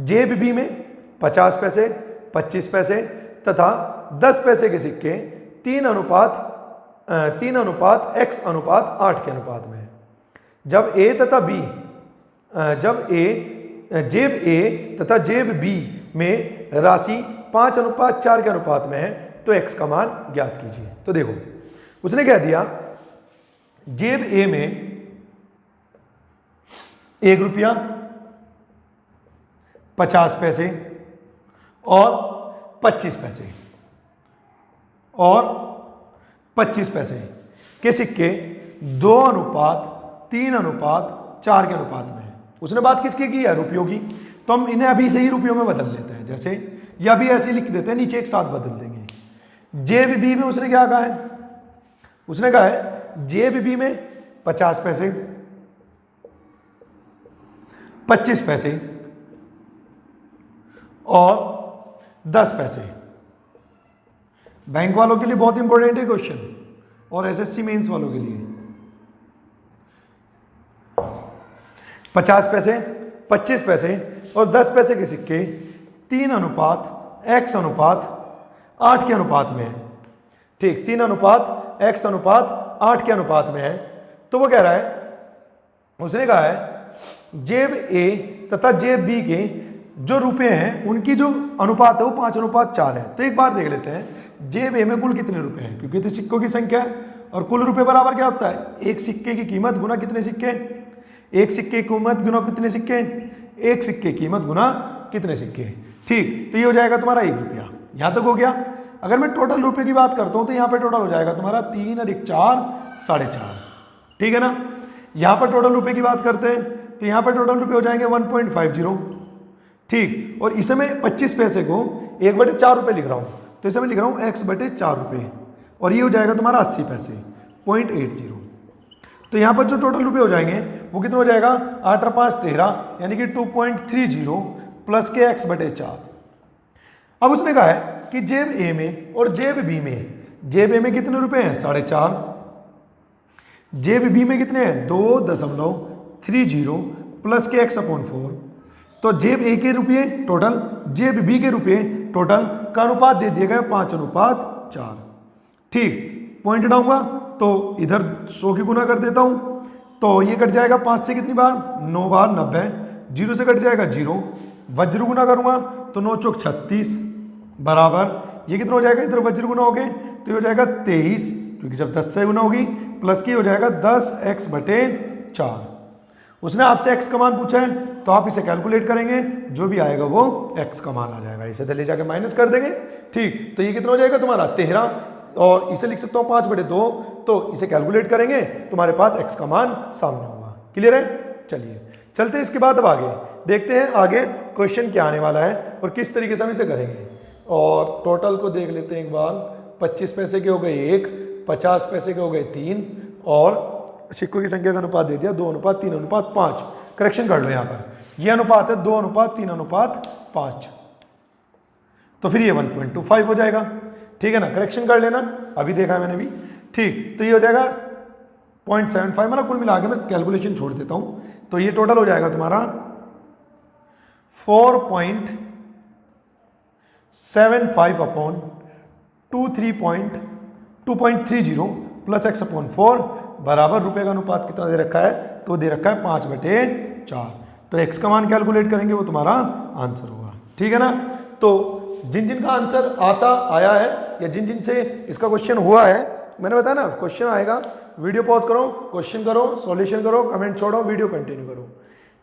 जेब बी में 50 पैसे 25 पैसे तथा 10 पैसे के सिक्के 3:8 के अनुपात में है। जब जेब ए तथा जेब बी में राशि 5:4 के अनुपात में है तो x का मान ज्ञात कीजिए। तो देखो, उसने कह दिया जेब ए में 1 रुपया 50 पैसे और 25 पैसे के सिक्के 2:3:4 के अनुपात में है। उसने बात किसकी की है? रुपयों की। तो हम इन्हें अभी से ही रुपयों में बदल लेते हैं, जैसे या भी ऐसे लिख देते हैं, नीचे एक साथ बदल देंगे। जेब बी में उसने क्या कहा है? उसने कहा है जेब बी में 50 पैसे 25 पैसे और 10 पैसे। बैंक वालों के लिए बहुत इंपॉर्टेंट है क्वेश्चन, और एसएससी मेंस वालों के लिए। 50 पैसे 25 पैसे और 10 पैसे के सिक्के 3:x:8 के अनुपात में है। ठीक, 3:x:8 के अनुपात में है। तो वो कह रहा है, उसने कहा है जेब ए तथा जेब बी के जो रुपए हैं उनकी जो अनुपात है वो 5:4 है। तो एक बार देख लेते हैं जेब ए में कुल कितने रुपए हैं, क्योंकि तो सिक्कों की संख्या है और कुल रुपए बराबर क्या होता है? एक सिक्के की कीमत गुना कितने सिक्के, एक सिक्के की कीमत गुना कितने सिक्के, एक सिक्के की कीमत गुना कितने सिक्के। ठीक, तो ये हो जाएगा तुम्हारा 1 रुपया। यहां तक हो गया। अगर मैं टोटल रुपए की बात करता हूँ तो यहाँ पे टोटल हो जाएगा तुम्हारा 3 और 1 4 4.5, ठीक है ना। यहाँ पर टोटल रुपए की बात करते हैं तो यहाँ पर टोटल रुपए हो जाएंगे 1.50, ठीक। और इसे मैं 25 पैसे को 1/4 रुपये लिख रहा हूँ, तो इसे मैं लिख रहा हूँ x/4 रुपये, और ये हो जाएगा तुम्हारा 80 पैसे 0.80। तो यहाँ पर जो टोटल रुपए हो जाएंगे वो कितना हो जाएगा, 8 और 5 13, यानी कि 2.30 प्लस के x/4। अब उसने कहा है कि जेब ए में और जेब बी में, जेब ए में कितने रुपए हैं 4.5, जेब बी में कितने हैं 2.30 प्लस के x/4। तो जेब ए के रुपये टोटल, जेब बी के रुपये टोटल का अनुपात दे दिया गया 5:4, ठीक। पॉइंट डालूंगा तो इधर 100 की गुना कर देता हूं, तो ये कट जाएगा 5 से कितनी बार 9 बार 90, 0 से कट जाएगा 0, वज्र गुना करूंगा तो 9 चौक 36 बराबर, ये कितना हो जाएगा, इधर वज्र गुना हो गए तो ये हो जाएगा 23, क्योंकि जब 10 से गुना होगी, प्लस की हो जाएगा 10x/4। उसने आपसे x का मान पूछा है तो आप इसे कैलकुलेट करेंगे, जो भी आएगा वो x का मान आ जाएगा, इसे ले जाके माइनस कर देंगे, ठीक। तो ये कितना हो जाएगा तुम्हारा 13, और इसे लिख सकता हूँ 5/2, तो इसे कैलकुलेट करेंगे तुम्हारे पास x का मान सामने होगा। क्लियर है, चलिए चलते हैं इसके बाद अब आगे देखते हैं आगे क्वेश्चन क्या आने वाला है और किस तरीके से हम इसे करेंगे। और टोटल को देख लेते हैं एक बार, 25 पैसे के हो गए 1, 50 पैसे के हो गए 3, और सिक्कों की संख्या का अनुपात दे दिया 2:3:5। करेक्शन कर लो यहाँ पर, ये अनुपात है 2:3:5, तो फिर ये 1.25 हो जाएगा, ठीक है ना। करेक्शन कर लेना, अभी देखा है मैंने भी, ठीक। तो ये हो जाएगा 0.75, मतलब कुल मिला के मैं कैलकुलेशन छोड़ देता हूं, तो ये टोटल हो जाएगा तुम्हारा 4.75/2.30 प्लस x/4 बराबर रुपए का अनुपात कितना दे रखा है, तो दे रखा है 5/4। तो x का मान कैलकुलेट करेंगे वो तुम्हारा आंसर होगा, ठीक है ना। तो जिन जिन का आंसर आया है या जिन जिन से इसका क्वेश्चन हुआ है, मैंने बताया ना क्वेश्चन आएगा, वीडियो पॉज करो, क्वेश्चन करो, सॉल्यूशन करो, कमेंट छोड़ो, वीडियो कंटिन्यू करो,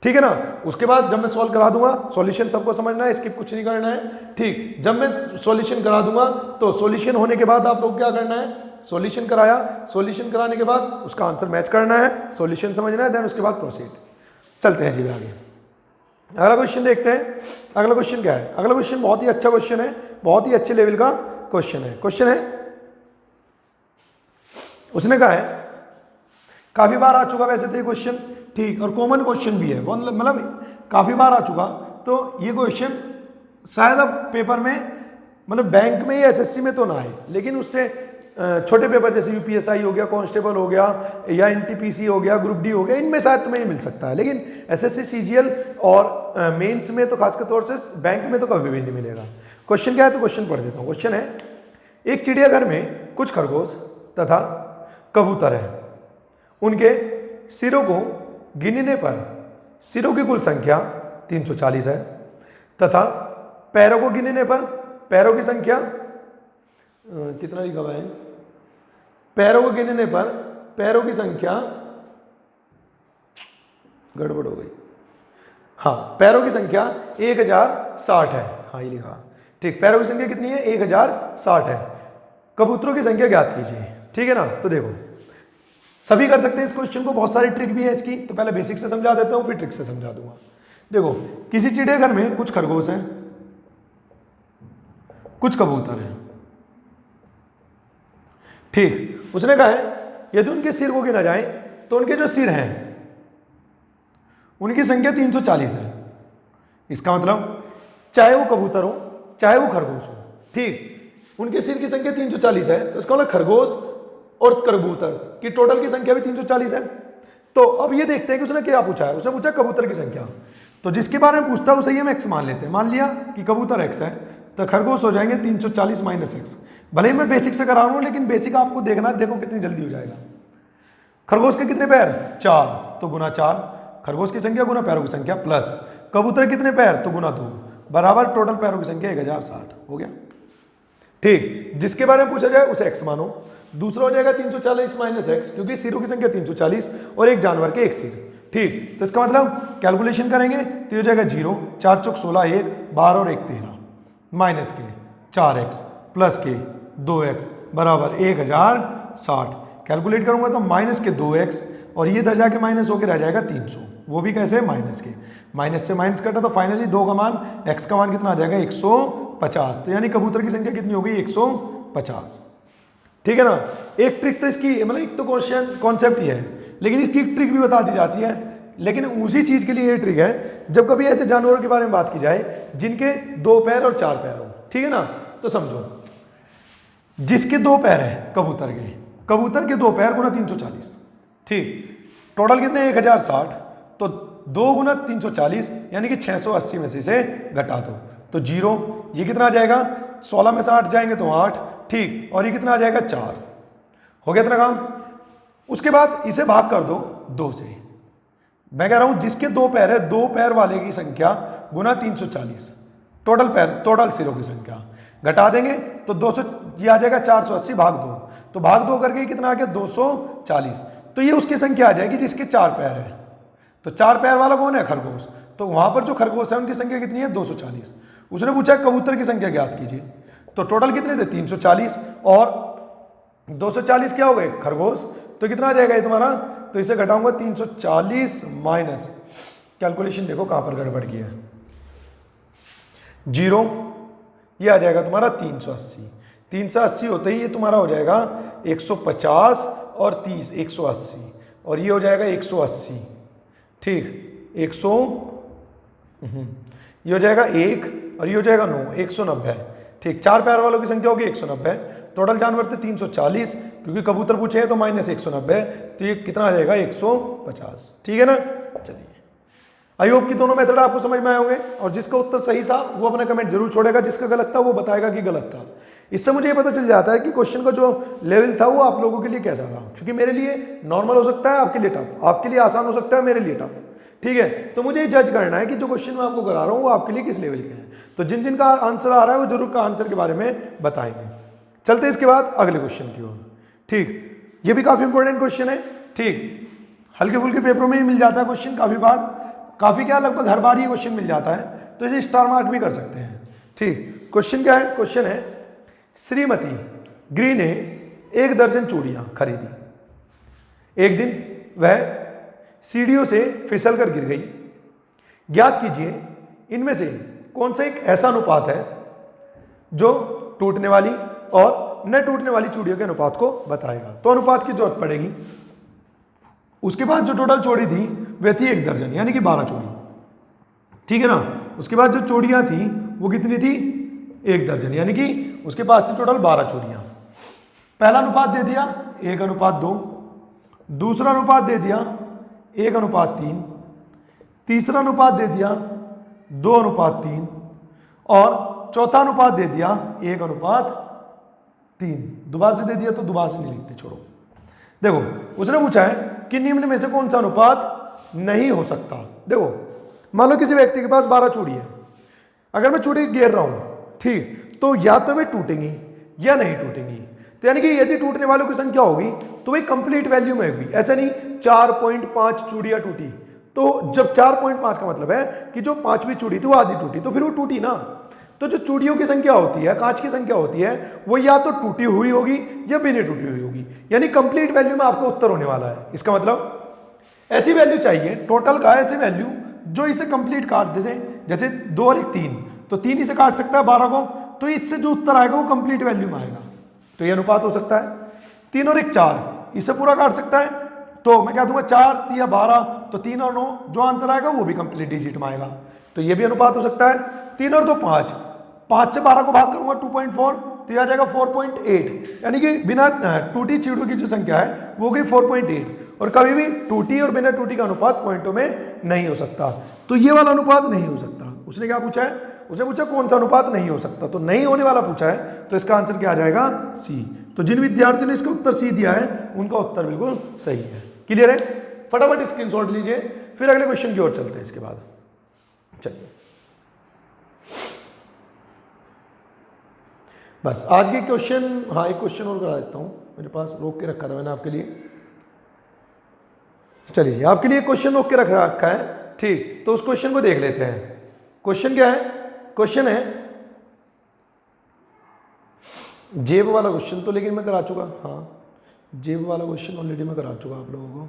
ठीक है ना। उसके बाद जब मैं सॉल्व करा दूंगा, सॉल्यूशन सबको समझना है, स्किप कुछ नहीं करना है, ठीक। जब मैं सॉल्यूशन करा दूंगा तो सॉल्यूशन होने के बाद आप लोग क्या करना है, सॉल्यूशन कराया, सॉल्यूशन कराने के बाद उसका आंसर मैच करना है, सॉल्यूशन समझना है, देन उसके बाद प्रोसीड। चलते हैं जी आगे, अगला क्वेश्चन देखते हैं। अगला क्वेश्चन क्या है, अगला क्वेश्चन बहुत ही अच्छा क्वेश्चन है, बहुत ही अच्छे लेवल का क्वेश्चन है। क्वेश्चन है, उसने कहा है, काफी बार आ चुका वैसे तो ये क्वेश्चन, ठीक, और कॉमन क्वेश्चन भी है, मतलब काफी बार आ चुका, तो ये क्वेश्चन शायद अब पेपर में, मतलब बैंक में या एसएससी में तो ना आए, लेकिन उससे छोटे पेपर जैसे यूपीएसआई हो गया, कांस्टेबल हो गया, या एनटीपीसी हो गया, ग्रुप डी हो गया, इनमें शायद तुम्हें मिल सकता है, लेकिन एसएससी सीजीएल और मेंस में तो खासकर तौर से बैंक में तो कभी भी नहीं मिलेगा। क्वेश्चन क्या है, तो क्वेश्चन पढ़ देता हूँ। क्वेश्चन है, एक चिड़ियाघर में कुछ खरगोश तथा कबूतर है, उनके सिरों को गिनने पर सिरों की कुल संख्या 340 है, तथा पैरों को गिनने पर पैरों की संख्या कितना लिखा हुआ है, पैरों को गिनने पर पैरों की संख्या, गड़बड़ हो गई, हाँ, पैरों की संख्या 1060 है, हाँ ये लिखा, ठीक। पैरों की संख्या कितनी है, 1060 है। कबूतरों की संख्या ज्ञात कीजिए, ठीक है ना। तो देखो सभी कर सकते हैं इस क्वेश्चन को, बहुत सारी ट्रिक भी है इसकी, तो पहले बेसिक से समझा देता हूं, फिर ट्रिक से समझा दूंगा। देखो, किसी चिड़ियाघर में कुछ खरगोश हैं, कुछ कबूतर हैं, ठीक। उसने कहा है यदि उनके सिर को गिना जाए तो उनके जो सिर हैं उनकी संख्या 340 है। इसका मतलब चाहे वो कबूतर हो चाहे वो खरगोश हो, ठीक, उनके सिर की संख्या 340 है, तो इसका मतलब खरगोश और कबूतर की टोटल की संख्या भी 340 है। तो अब ये देखते हैं कि उसने क्या पूछा है, उसने पूछा कबूतर की संख्या, तो जिसके बारे में पूछता है उसे ये हम x मान लेते हैं। मान लिया कि कबूतर x है, तो खरगोश हो जाएंगे 340 माइनस x। भले ही मैं बेसिक से करा रहा हूं, लेकिन बेसिक आपको देखना है, देखो कितनी जल्दी हो जाएगा। खरगोश के कितने पैर, 4, तो गुना 4, खरगोश की संख्या गुना पैरों की संख्या, प्लस कबूतर कितने पैर, तो गुना 2, बराबर टोटल पैरों की संख्या 1060 हो गया, ठीक। जिसके बारे में पूछा जाए उसे x मानो। दूसरा हो जाएगा 340 माइनस x, क्योंकि सिरों की संख्या 340 और एक जानवर के एक सिर, ठीक। तो इसका मतलब कैलकुलेशन करेंगे तो हो जाएगा 0, 4 चौक 16, 1 12 और 1 13, माइनस के 4x प्लस के 2x बराबर 1060। कैलकुलेट करूंगा तो माइनस के 2x और ये इधर जाके माइनस होके रह जाएगा 300, वो भी कैसे माइनस के, माइनस से माइनस कटा तो फाइनली 2 का मान x का मान कितना आ जाएगा 150। तो यानी कबूतर की संख्या कितनी होगी 150। ठीक है ना। एक ट्रिक तो इसकी मतलब एक तो क्वेश्चन कॉन्सेप्ट ही है, लेकिन इसकी एक ट्रिक भी बता दी जाती है। लेकिन उसी चीज के लिए ये ट्रिक है जब कभी ऐसे जानवरों के बारे में बात की जाए जिनके 2 पैर और 4 पैर हो, ठीक है ना। तो समझो जिसके 2 पैर है कबूतर के 2 पैर गुना 340, ठीक, टोटल कितने 1060, तो 2 गुना 340 यानी कि 680 में से इसे घटा दो तो 0, ये कितना आ जाएगा 16 में से 8 जाएंगे तो 8, ठीक, और ये कितना आ जाएगा 4, हो गया इतना काम। उसके बाद इसे भाग कर दो 2 से। मैं कह रहा हूं जिसके 2 पैर है 2 पैर वाले की संख्या गुना 340, टोटल सिरों की संख्या घटा देंगे तो 200, ये आ जाएगा 480 भाग 2, तो भाग 2 करके कितना आ गया 240। तो ये उसकी संख्या आ जाएगी जिसके 4 पैर है। तो 4 पैर वाला कौन है खरगोश, तो वहां पर जो खरगोश है उनकी संख्या कितनी है 240। उसने पूछा कबूतर की संख्या ज्ञात कीजिए, तो टोटल कितने थे 340 और 240 क्या हो गए खरगोश, तो कितना आ जाएगा ये तुम्हारा, तो इसे घटाऊंगा 340 माइनस, कैलकुलेशन देखो कहां पर गड़बड़ किया है, 0, ये आ जाएगा तुम्हारा 380 होते ही ये तुम्हारा हो जाएगा 150 और 30 180 और ये हो जाएगा 180, ठीक, 100, ये हो जाएगा 1 और ये हो जाएगा 9, 190, ठीक। 4 पैर वालों की संख्या होगी 190, टोटल जानवर थे 340 क्योंकि कबूतर पूछे हैं तो माइनस 190, तो ये कितना आ जाएगा 150, ठीक है ना। चलिए आई होप कि दोनों मेथड आपको समझ में आए होंगे और जिसका उत्तर सही था वो अपना कमेंट जरूर छोड़ेगा, जिसका गलत था वो बताएगा कि गलत था। इससे मुझे ये पता चल जाता है कि क्वेश्चन का जो लेवल था वो आप लोगों के लिए कैसा था, क्योंकि मेरे लिए नॉर्मल हो सकता है, आपके लिए टफ, आपके लिए आसान हो सकता है, मेरे लिए टफ, ठीक है। तो मुझे जज करना है कि जो क्वेश्चन मैं आपको करा रहा हूँ वो आपके लिए किस लेवल के हैं। तो जिन जिन का आंसर आ रहा है वो जरूर का आंसर के बारे में बताएंगे। चलते इसके बाद अगले क्वेश्चन की ओर, ठीक। ये भी काफी इंपॉर्टेंट क्वेश्चन है, ठीक, हल्के फुल्के पेपरों में ही मिल जाता है क्वेश्चन, काफी क्या लगभग हर बार ये क्वेश्चन मिल जाता है, तो इसे स्टार मार्क भी कर सकते हैं, ठीक। क्वेश्चन क्या है, क्वेश्चन है श्रीमती ग्री ने 1 दर्जन चूड़ियां खरीदी। एक दिन वह सीढ़ियों से फिसल कर गिर गई। ज्ञात कीजिए इनमें से कौन सा एक ऐसा अनुपात है जो टूटने वाली और न टूटने वाली चूड़ियों के अनुपात को बताएगा। तो अनुपात की जरूरत पड़ेगी। उसके बाद जो टोटल चूड़ी थी वह थी 1 दर्जन यानी कि 12 चूड़ी, ठीक है ना। उसके बाद जो चूड़ियां थी वो कितनी थी 1 दर्जन यानी कि उसके पास थी टोटल 12 चूड़ियां। पहला अनुपात दे दिया 1:2, दूसरा अनुपात दे दिया 1:3, तीसरा अनुपात दे दिया 2:3 और चौथा अनुपात दे दिया 1:3। दोबारा से दे दिया तो दोबारा से नहीं लिखते, छोड़ो। देखो उसने पूछा है कि निम्न में से कौन सा अनुपात नहीं हो सकता। देखो मान लो किसी व्यक्ति के पास 12 चूड़ी है, अगर मैं चूड़ी गिर रहा हूं, ठीक, तो या तो वे टूटेंगी या नहीं टूटेंगी। तो यानी कि यदि टूटने वालों की संख्या होगी तो वे कंप्लीट वैल्यू में होगी। ऐसा नहीं 4.5 चूड़ियां टूटी, तो जब 4.5 का मतलब है कि जो 5वीं चूड़ी थी वो आधी टूटी, तो फिर वो टूटी ना। तो जो चूड़ियों की संख्या होती है, कांच की संख्या होती है, वो या तो टूटी हुई होगी या बिना टूटी हुई होगी, यानी कंप्लीट वैल्यू में आपका उत्तर होने वाला है। इसका मतलब ऐसी वैल्यू चाहिए टोटल का, ऐसी वैल्यू जो इसे कंप्लीट काट दे दे। जैसे 2 और 1 3, तो 3 इसे काट सकता है 12 को, तो इससे जो उत्तर आएगा वो कंप्लीट वैल्यू में आएगा, तो ये अनुपात हो सकता है। 3 और 1 4, इससे पूरा काट सकता है, तो मैं क्या दूंगा 4 या 12, तो 3 और 9 जो आंसर आएगा वो भी कंप्लीट डिजिट में आएगा, तो ये भी अनुपात हो सकता है। 3 और 2 5, 5 से 12 को भाग करूंगा 2.4, तो यह आ जाएगा 4.8, यानी कि बिना टूटी चूड़ियों की जो संख्या है वो गई 4.8। और कभी भी टूटी और बिना टूटी का अनुपात पॉइंटों में नहीं हो सकता, तो ये वाला अनुपात नहीं हो सकता। उसने क्या पूछा है, उसने पूछा कौन सा अनुपात नहीं हो सकता, तो नहीं होने वाला पूछा है, तो इसका आंसर क्या आ जाएगा सी। तो जिन विद्यार्थियों ने इसका उत्तर सी दिया है उनका उत्तर बिल्कुल सही है। क्लियर है, फटाफट स्क्रीनशॉट लीजिए, फिर अगले क्वेश्चन की ओर चलते हैं इसके बाद। चलिए बस आज के क्वेश्चन, हाँ एक क्वेश्चन और करा देता हूं, मेरे पास रोक के रखा था मैंने आपके लिए। चलिए आपके लिए क्वेश्चन रोक के रखा है, ठीक, तो उस क्वेश्चन को देख लेते हैं। क्वेश्चन क्या है, क्वेश्चन है जेब वाला क्वेश्चन तो लेकिन मैं करा चुका, हाँ जेब वाला क्वेश्चन ऑलरेडी मैं करा चुका आप लोगों को।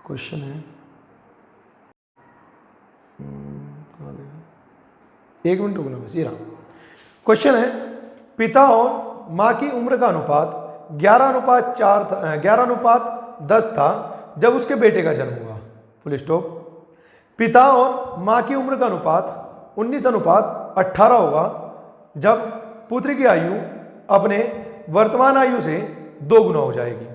क्वेश्चन है, कहाँ गया, 1 मिनट रुकना बस, ये रहा क्वेश्चन है। पिता और माँ की उम्र का अनुपात 11:10 था जब उसके बेटे का जन्म हुआ, फुल स्टॉप। पिता और माँ की उम्र का अनुपात 19:18 होगा जब पुत्र की आयु अपने वर्तमान आयु से 2 गुना हो जाएगी।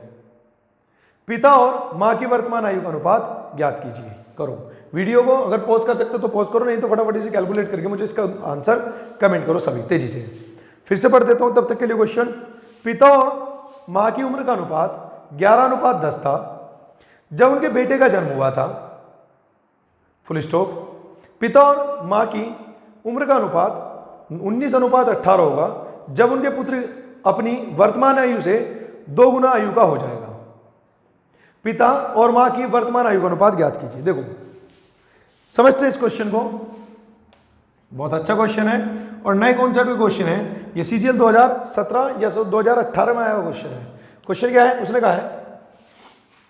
पिता और माँ की वर्तमान आयु का अनुपात ज्ञात कीजिए। करो वीडियो को, अगर पॉज कर सकते हो तो पॉज करो, नहीं तो फटाफट इसे कैलकुलेट करके मुझे इसका आंसर कमेंट करो सभी तेजी से। फिर से पढ़ देता हूं तब तक के लिए क्वेश्चन। पिता और माँ की उम्र का अनुपात 11:10 था जब उनके बेटे का जन्म हुआ था, फुल स्टॉप। पिता और माँ की उम्र का अनुपात 19:18 होगा जब उनके पुत्र अपनी वर्तमान आयु से 2 गुना आयु का हो जाएगा। पिता और माँ की वर्तमान आयु का अनुपात ज्ञात कीजिए। देखो समझते हैं इस क्वेश्चन को, बहुत अच्छा क्वेश्चन है और नए कॉन्सेप्ट का क्वेश्चन है। ये सीजीएल 2017 या 2018 में आया हुआ क्वेश्चन है। क्वेश्चन क्या है, उसने कहा है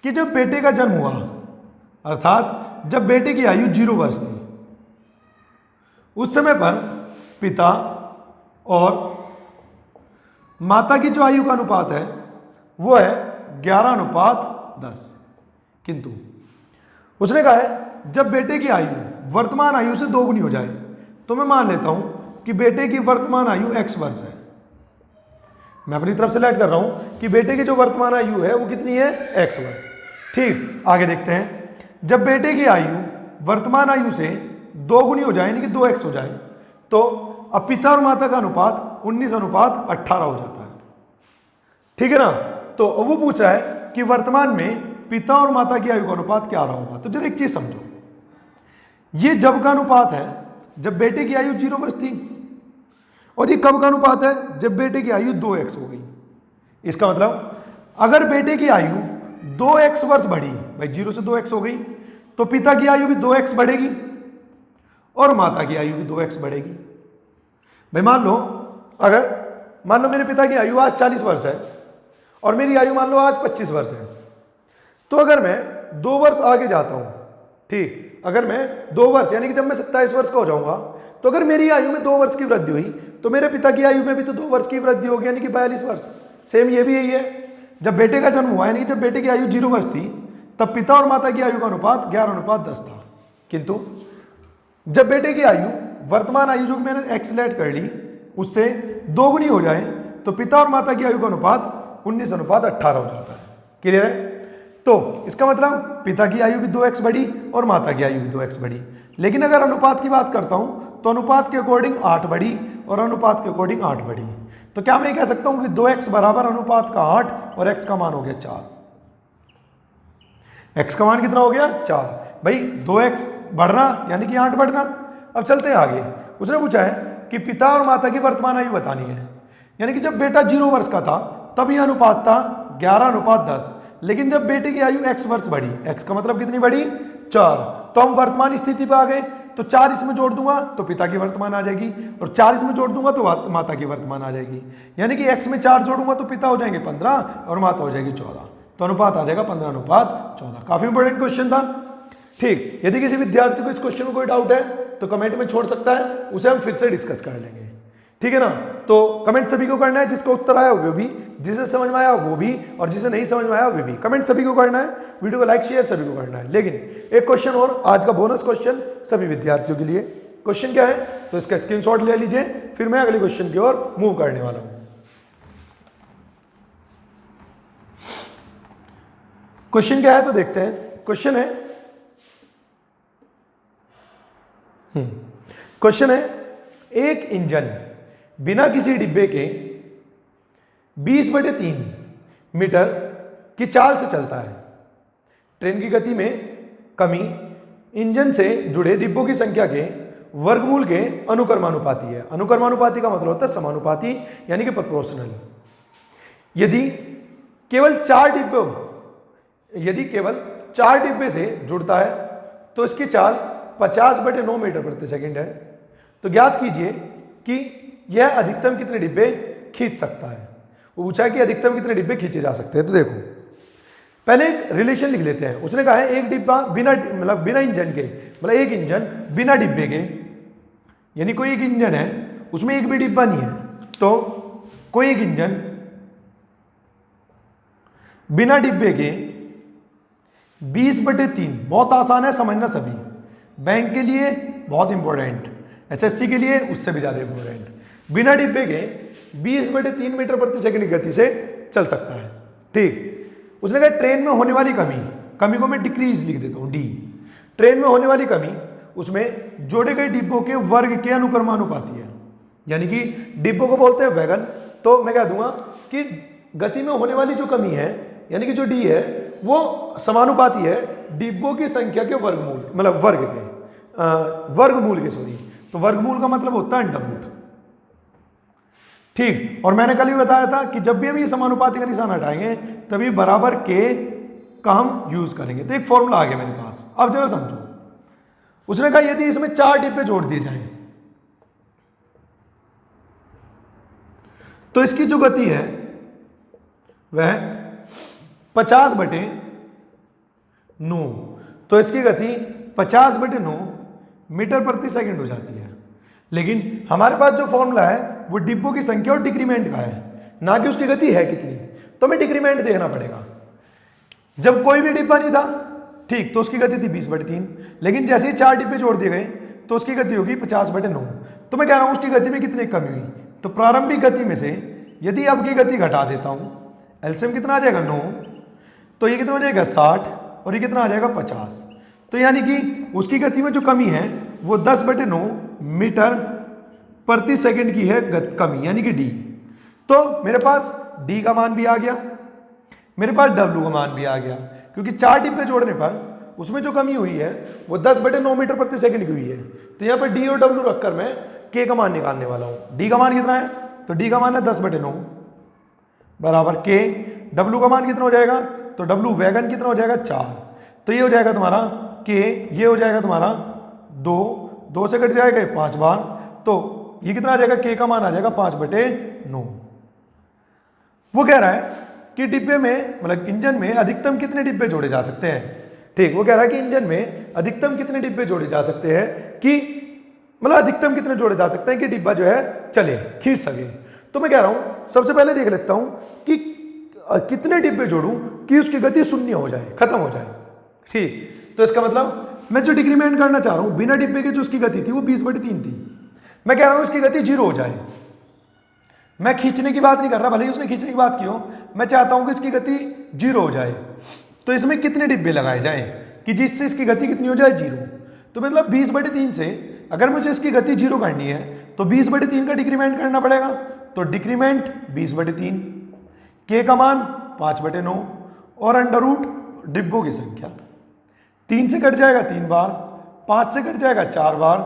कि जब बेटे का जन्म हुआ, अर्थात जब बेटे की आयु 0 वर्ष थी, उस समय पर पिता और माता की जो आयु का अनुपात है वो है 11:10। किंतु उसने कहा है जब बेटे की आयु वर्तमान आयु से 2 गुनी हो जाए, तो मैं मान लेता हूं कि बेटे की वर्तमान आयु x वर्ष है। मैं अपनी तरफ से ऐड कर रहा हूं कि बेटे की जो वर्तमान आयु है वो कितनी है, x वर्ष। ठीक, आगे देखते हैं। जब बेटे की आयु वर्तमान आयु से 2 गुनी हो जाए, यानी कि 2x हो जाए, तो अब पिता और माता का अनुपात 19:18 हो जाता है। ठीक है ना। तो वो पूछा है कि वर्तमान में पिता और माता की आयु का अनुपात क्या रहा होगा। तो जरा एक चीज समझो, ये जब का अनुपात है जब बेटे की आयु 0 वर्ष थी, और ये कब का अनुपात है जब बेटे की आयु 2x हो गई। इसका मतलब अगर बेटे की आयु 2x वर्ष बढ़ी, भाई 0 से 2x हो गई, तो पिता की आयु भी 2x बढ़ेगी और माता की आयु भी 2x बढ़ेगी। भाई मान लो मेरे पिता की आयु आज 40 वर्ष है और मेरी आयु मान लो आज 25 वर्ष है, तो अगर मैं 2 वर्ष आगे जाता हूं, ठीक, अगर मैं 2 वर्ष यानी कि जब मैं 27 वर्ष का हो जाऊंगा, तो अगर मेरी आयु में 2 वर्ष की वृद्धि हुई तो मेरे पिता की आयु में भी तो 2 वर्ष की वृद्धि होगी, यानी कि 42 वर्ष। सेम ये भी यही है, जब बेटे का जन्म हुआ यानी कि जब बेटे की आयु 0 वर्ष थी, तब पिता और माता की आयु का अनुपात 11:10 था। किंतु जब बेटे की आयु वर्तमान आयु जो मैंने एक्सलेट कर ली उससे 2 गुनी हो जाए, तो पिता और माता की आयु का अनुपात 19:18 हो जाता है। क्लियर है। तो इसका मतलब पिता की आयु भी 2x बढ़ी और माता की आयु भी 2x बढ़ी। लेकिन अगर अनुपात की बात करता हूं तो अनुपात के अकॉर्डिंग 8 बढ़ी और अनुपात के अकॉर्डिंग 8 बढ़ी। तो क्या मैं कह सकता हूं कि 2x बराबर अनुपात का 8 और x का मान हो गया 4। x का मान कितना हो गया, 4। भाई 2x बढ़ना यानी कि 8 बढ़ना। अब चलते हैं आगे। उसने पूछा है कि पिता और माता की वर्तमान आयु बतानी है, यानी कि जब बेटा 0 वर्ष का था तब यह अनुपात था 11:10, लेकिन जब बेटे की आयु x वर्ष बढ़ी, x का मतलब कितनी बढ़ी, 4, तो हम वर्तमान स्थिति पे आ गए। तो 4 इसमें जोड़ दूंगा तो पिता की वर्तमान आ जाएगी और 4 इसमें जोड़ दूंगा तो माता की वर्तमान आ जाएगी, यानी कि x में 4 जोड़ूंगा तो पिता हो जाएंगे 15 और माता हो जाएगी 14, तो अनुपात आ जाएगा 15:14। काफी इंपॉर्टेंट क्वेश्चन था। ठीक, यदि किसी विद्यार्थी को इस क्वेश्चन में कोई डाउट है तो कमेंट में छोड़ सकता है, उसे हम फिर से डिस्कस कर लेंगे। ठीक है ना। तो कमेंट सभी को करना है, जिसका उत्तर आया वो भी, जिसे समझ में आया वो भी, और जिसे नहीं समझ में आया वो भी। कमेंट सभी को करना है, वीडियो को लाइक शेयर सभी को करना है। लेकिन एक क्वेश्चन और, आज का बोनस क्वेश्चन सभी विद्यार्थियों के लिए। क्वेश्चन क्या है तो इसका स्क्रीनशॉट ले लीजिए, फिर मैं अगले क्वेश्चन की ओर मूव करने वाला हूं। क्वेश्चन क्या है तो देखते हैं। क्वेश्चन है एक इंजन बिना किसी डिब्बे के 20/3 मीटर की चाल से चलता है। ट्रेन की गति में कमी इंजन से जुड़े डिब्बों की संख्या के वर्गमूल के अनुक्रमानुपाती है। अनुक्रमानुपाती का मतलब होता है समानुपाती, यानी कि प्रोपोर्शनल। यदि केवल 4 डिब्बे से जुड़ता है तो इसकी चाल 50/9 मीटर प्रति सेकंड है। तो ज्ञात कीजिए कि यह अधिकतम कितने डिब्बे खींच सकता है। वो पूछा है कि अधिकतम कितने डिब्बे खींचे जा सकते हैं। तो देखो पहले एक रिलेशन लिख लेते हैं। उसने कहा है एक डिब्बा बिना इंजन के, मतलब एक इंजन बिना डिब्बे के, यानी कोई एक इंजन है उसमें एक भी डिब्बा नहीं है, तो कोई एक इंजन बिना डिब्बे के 20/3, बहुत आसान है समझना सभी, बैंक के लिए बहुत इंपॉर्टेंट, एसएससी के लिए उससे भी ज्यादा इंपॉर्टेंट, बिना डिब्बे के 20/3 मीटर प्रति सेकंड की गति से चल सकता है। ठीक, उसने कहा ट्रेन में होने वाली कमी को मैं डिक्रीज लिख देता हूं, डी। ट्रेन में होने वाली कमी उसमें जोड़े गए डिब्बों के वर्ग के अनुक्रमानुपाती है, यानी कि डिब्बों को बोलते हैं वैगन। तो मैं कह दूंगा कि गति में होने वाली जो कमी है, यानी कि जो डी है, वो समानुपाती है डिब्बों की संख्या के वर्गमूल, मतलब वर्गमूल के सॉरी। तो वर्गमूल का मतलब होता है अंडर रूट। ठीक, और मैंने कल भी बताया था कि जब भी हम ये समानुपाती का निशान हटाएंगे तभी बराबर के का हम यूज करेंगे। तो एक फॉर्मूला आ गया मेरे पास, अब जरा समझो। उसने कहा यदि इसमें 4 डिब्बे जोड़ दिए जाएं तो इसकी जो गति है वह 50/9, तो इसकी गति 50/9 मीटर प्रति सेकंड हो जाती है। लेकिन हमारे पास जो फॉर्मूला है वो डिब्बों की संख्या और डिक्रीमेंट का है, ना कि उसकी गति है कितनी। तो हमें डिक्रीमेंट देखना पड़ेगा। जब कोई भी डिब्बा नहीं था, ठीक, तो उसकी गति थी 20/3, लेकिन जैसे ही 4 डिब्बे जोड़ दिए गए तो उसकी गति होगी 50/9। तो मैं कह रहा हूं उसकी गति में कितनी कमी हुई। तो प्रारंभिक गति में से यदि अब की गति घटा देता हूं, एलसीएम कितना आ जाएगा 9, तो ये कितना हो जाएगा 60 और ये कितना आ जाएगा 50। तो यानी कि उसकी गति में जो कमी है वो 10/9 मीटर प्रति सेकंड की है कमी, यानी कि डी। तो मेरे पास डी का मान भी आ गया, मेरे पास डब्ल्यू का मान भी आ गया, क्योंकि 4 डिब्बे जोड़ने पर उसमें जो कमी हुई है वो 10/9 मीटर प्रति सेकंड की हुई है। तो यहाँ पर डी और डब्ल्यू रखकर मैं के का मान निकालने वाला हूं। डी का मान कितना है, तो डी का मान है 10/9 बराबर के। डब्ल्यू का मान कितना हो जाएगा, तो डब्ल्यू वैगन कितना हो जाएगा 4, तो ये हो जाएगा तुम्हारा के, ये हो जाएगा तुम्हारा 2 से कट जाएगा 5 बार, तो ये कितना आ जाएगा, के का मान आ जाएगा 5/9। वो कह रहा है कि डिब्बे में, मतलब इंजन में अधिकतम कितने डिब्बे जोड़े जा सकते हैं। ठीक, वो कह रहा है कि इंजन में अधिकतम कितने डिब्बे जोड़े जा सकते हैं, कि मतलब अधिकतम कितने जोड़े जा सकते हैं कि डिब्बा जो है चले, खींच सके। तो मैं कह रहा हूं सबसे पहले देख लेता हूं कि कितने डिब्बे जोड़ूं कि उसकी गति शून्य हो जाए, खत्म हो जाए। ठीक, तो इसका मतलब मैं जो डिक्रीमेंट करना चाह रहा हूं, बिना डिब्बे के जो उसकी गति थी वो 20/3 थी, मैं कह रहा हूं इसकी गति 0 हो जाए। मैं खींचने की बात नहीं कर रहा, भले ही उसने खींचने की बात की हो, मैं चाहता हूं कि इसकी गति 0 हो जाए। तो इसमें कितने डिब्बे लगाए जाएं कि जिससे इसकी गति कितनी हो जाए, 0। तो मतलब 20/3 से अगर मुझे इसकी गति 0 करनी है तो 20/3 का डिक्रीमेंट करना पड़ेगा। तो डिक्रीमेंट 20/3, के का मान 5/9 और अंडर रूट डिब्बों की संख्या। 3 से कट जाएगा 3 बार, 5 से कट जाएगा 4 बार,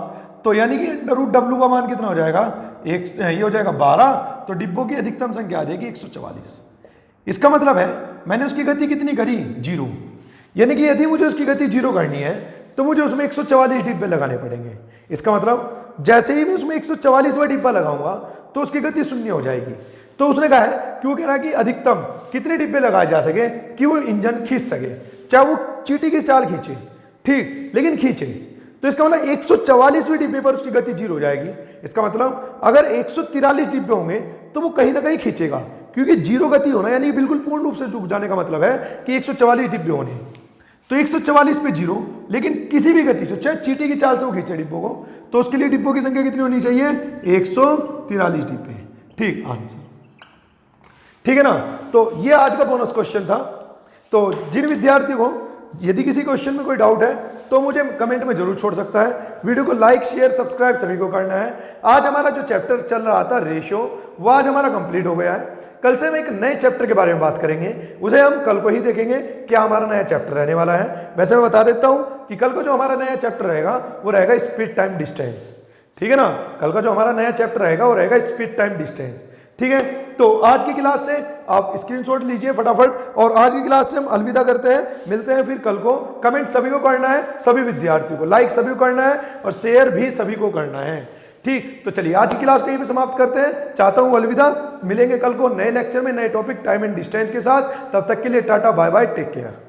तो यानी कि अंडर रूट डब्ल्यू का मान कितना हो जाएगा, ये हो जाएगा 12। तो डिब्बों की अधिकतम संख्या आ जाएगी 144। इसका मतलब है मैंने उसकी गति कितनी करी, 0, यानी कि यदि मुझे उसकी गति 0 करनी है तो मुझे उसमें 144 डिब्बे लगाने पड़ेंगे। इसका मतलब जैसे ही मैं उसमें 144वां डिब्बा लगाऊंगा तो उसकी गति शून्य हो जाएगी। तो उसने कहा है कि वो कह रहा है कि अधिकतम कितने डिब्बे लगाए जा सके कि वो इंजन खींच सके, चाहे वो चींटी की चाल खींचे, ठीक, लेकिन खींचे। तो इसका मतलब 144वें डिब्बे पर उसकी गति 0 हो जाएगी। इसका मतलब अगर 143 डिब्बे होंगे तो वो कहीं ना कहीं खींचेगा, क्योंकि 0 गति होना यानी बिल्कुल पूर्ण रूप से झुक जाने का मतलब है कि 144 डिब्बे होने। तो 144 पे 0, लेकिन किसी भी गति से, चाहे चींटी की चाल से वो खींचे डिब्बों को, तो उसके लिए डिब्बों की संख्या कितनी होनी चाहिए, 143 डिब्बे। ठीक आंसर, ठीक है ना। तो ये आज का बोनस क्वेश्चन था। तो जिन विद्यार्थियों को यदि किसी क्वेश्चन में कोई डाउट है तो मुझे कमेंट में जरूर छोड़ सकता है। वीडियो को लाइक शेयर सब्सक्राइब सभी को करना है। आज हमारा जो चैप्टर चल रहा था रेशियो, वो आज हमारा कंप्लीट हो गया है। कल से हम एक नए चैप्टर के बारे में बात करेंगे, उसे हम कल को ही देखेंगे क्या हमारा नया चैप्टर रहने वाला है। वैसे मैं बता देता हूं कि कल को जो हमारा नया चैप्टर रहेगा वो रहेगा स्पीड टाइम डिस्टेंस, ठीक है ना। कल का जो हमारा नया चैप्टर रहेगा वो रहेगा स्पीड टाइम डिस्टेंस, ठीक है। तो आज की क्लास से आप स्क्रीनशॉट लीजिए फटाफट, और आज की क्लास से हम अलविदा करते हैं, मिलते हैं फिर कल को। कमेंट सभी को करना है, सभी विद्यार्थियों को, लाइक सभी को करना है और शेयर भी सभी को करना है, ठीक। ठीक, तो चलिए आज की क्लास कहीं पे समाप्त करते हैं। चाहता हूं अलविदा, मिलेंगे कल को नए लेक्चर में नए टॉपिक टाइम एंड डिस्टेंस के साथ। तब तक के लिए ta ta bye bye, take care.